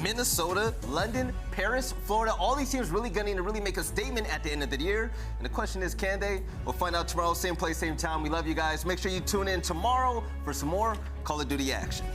Minnesota, London, Paris, Florida, all these teams really gunning to really make a statement at the end of the year. And the question is, can they? We'll find out tomorrow, same place, same time. We love you guys. Make sure you tune in tomorrow for some more Call of Duty action.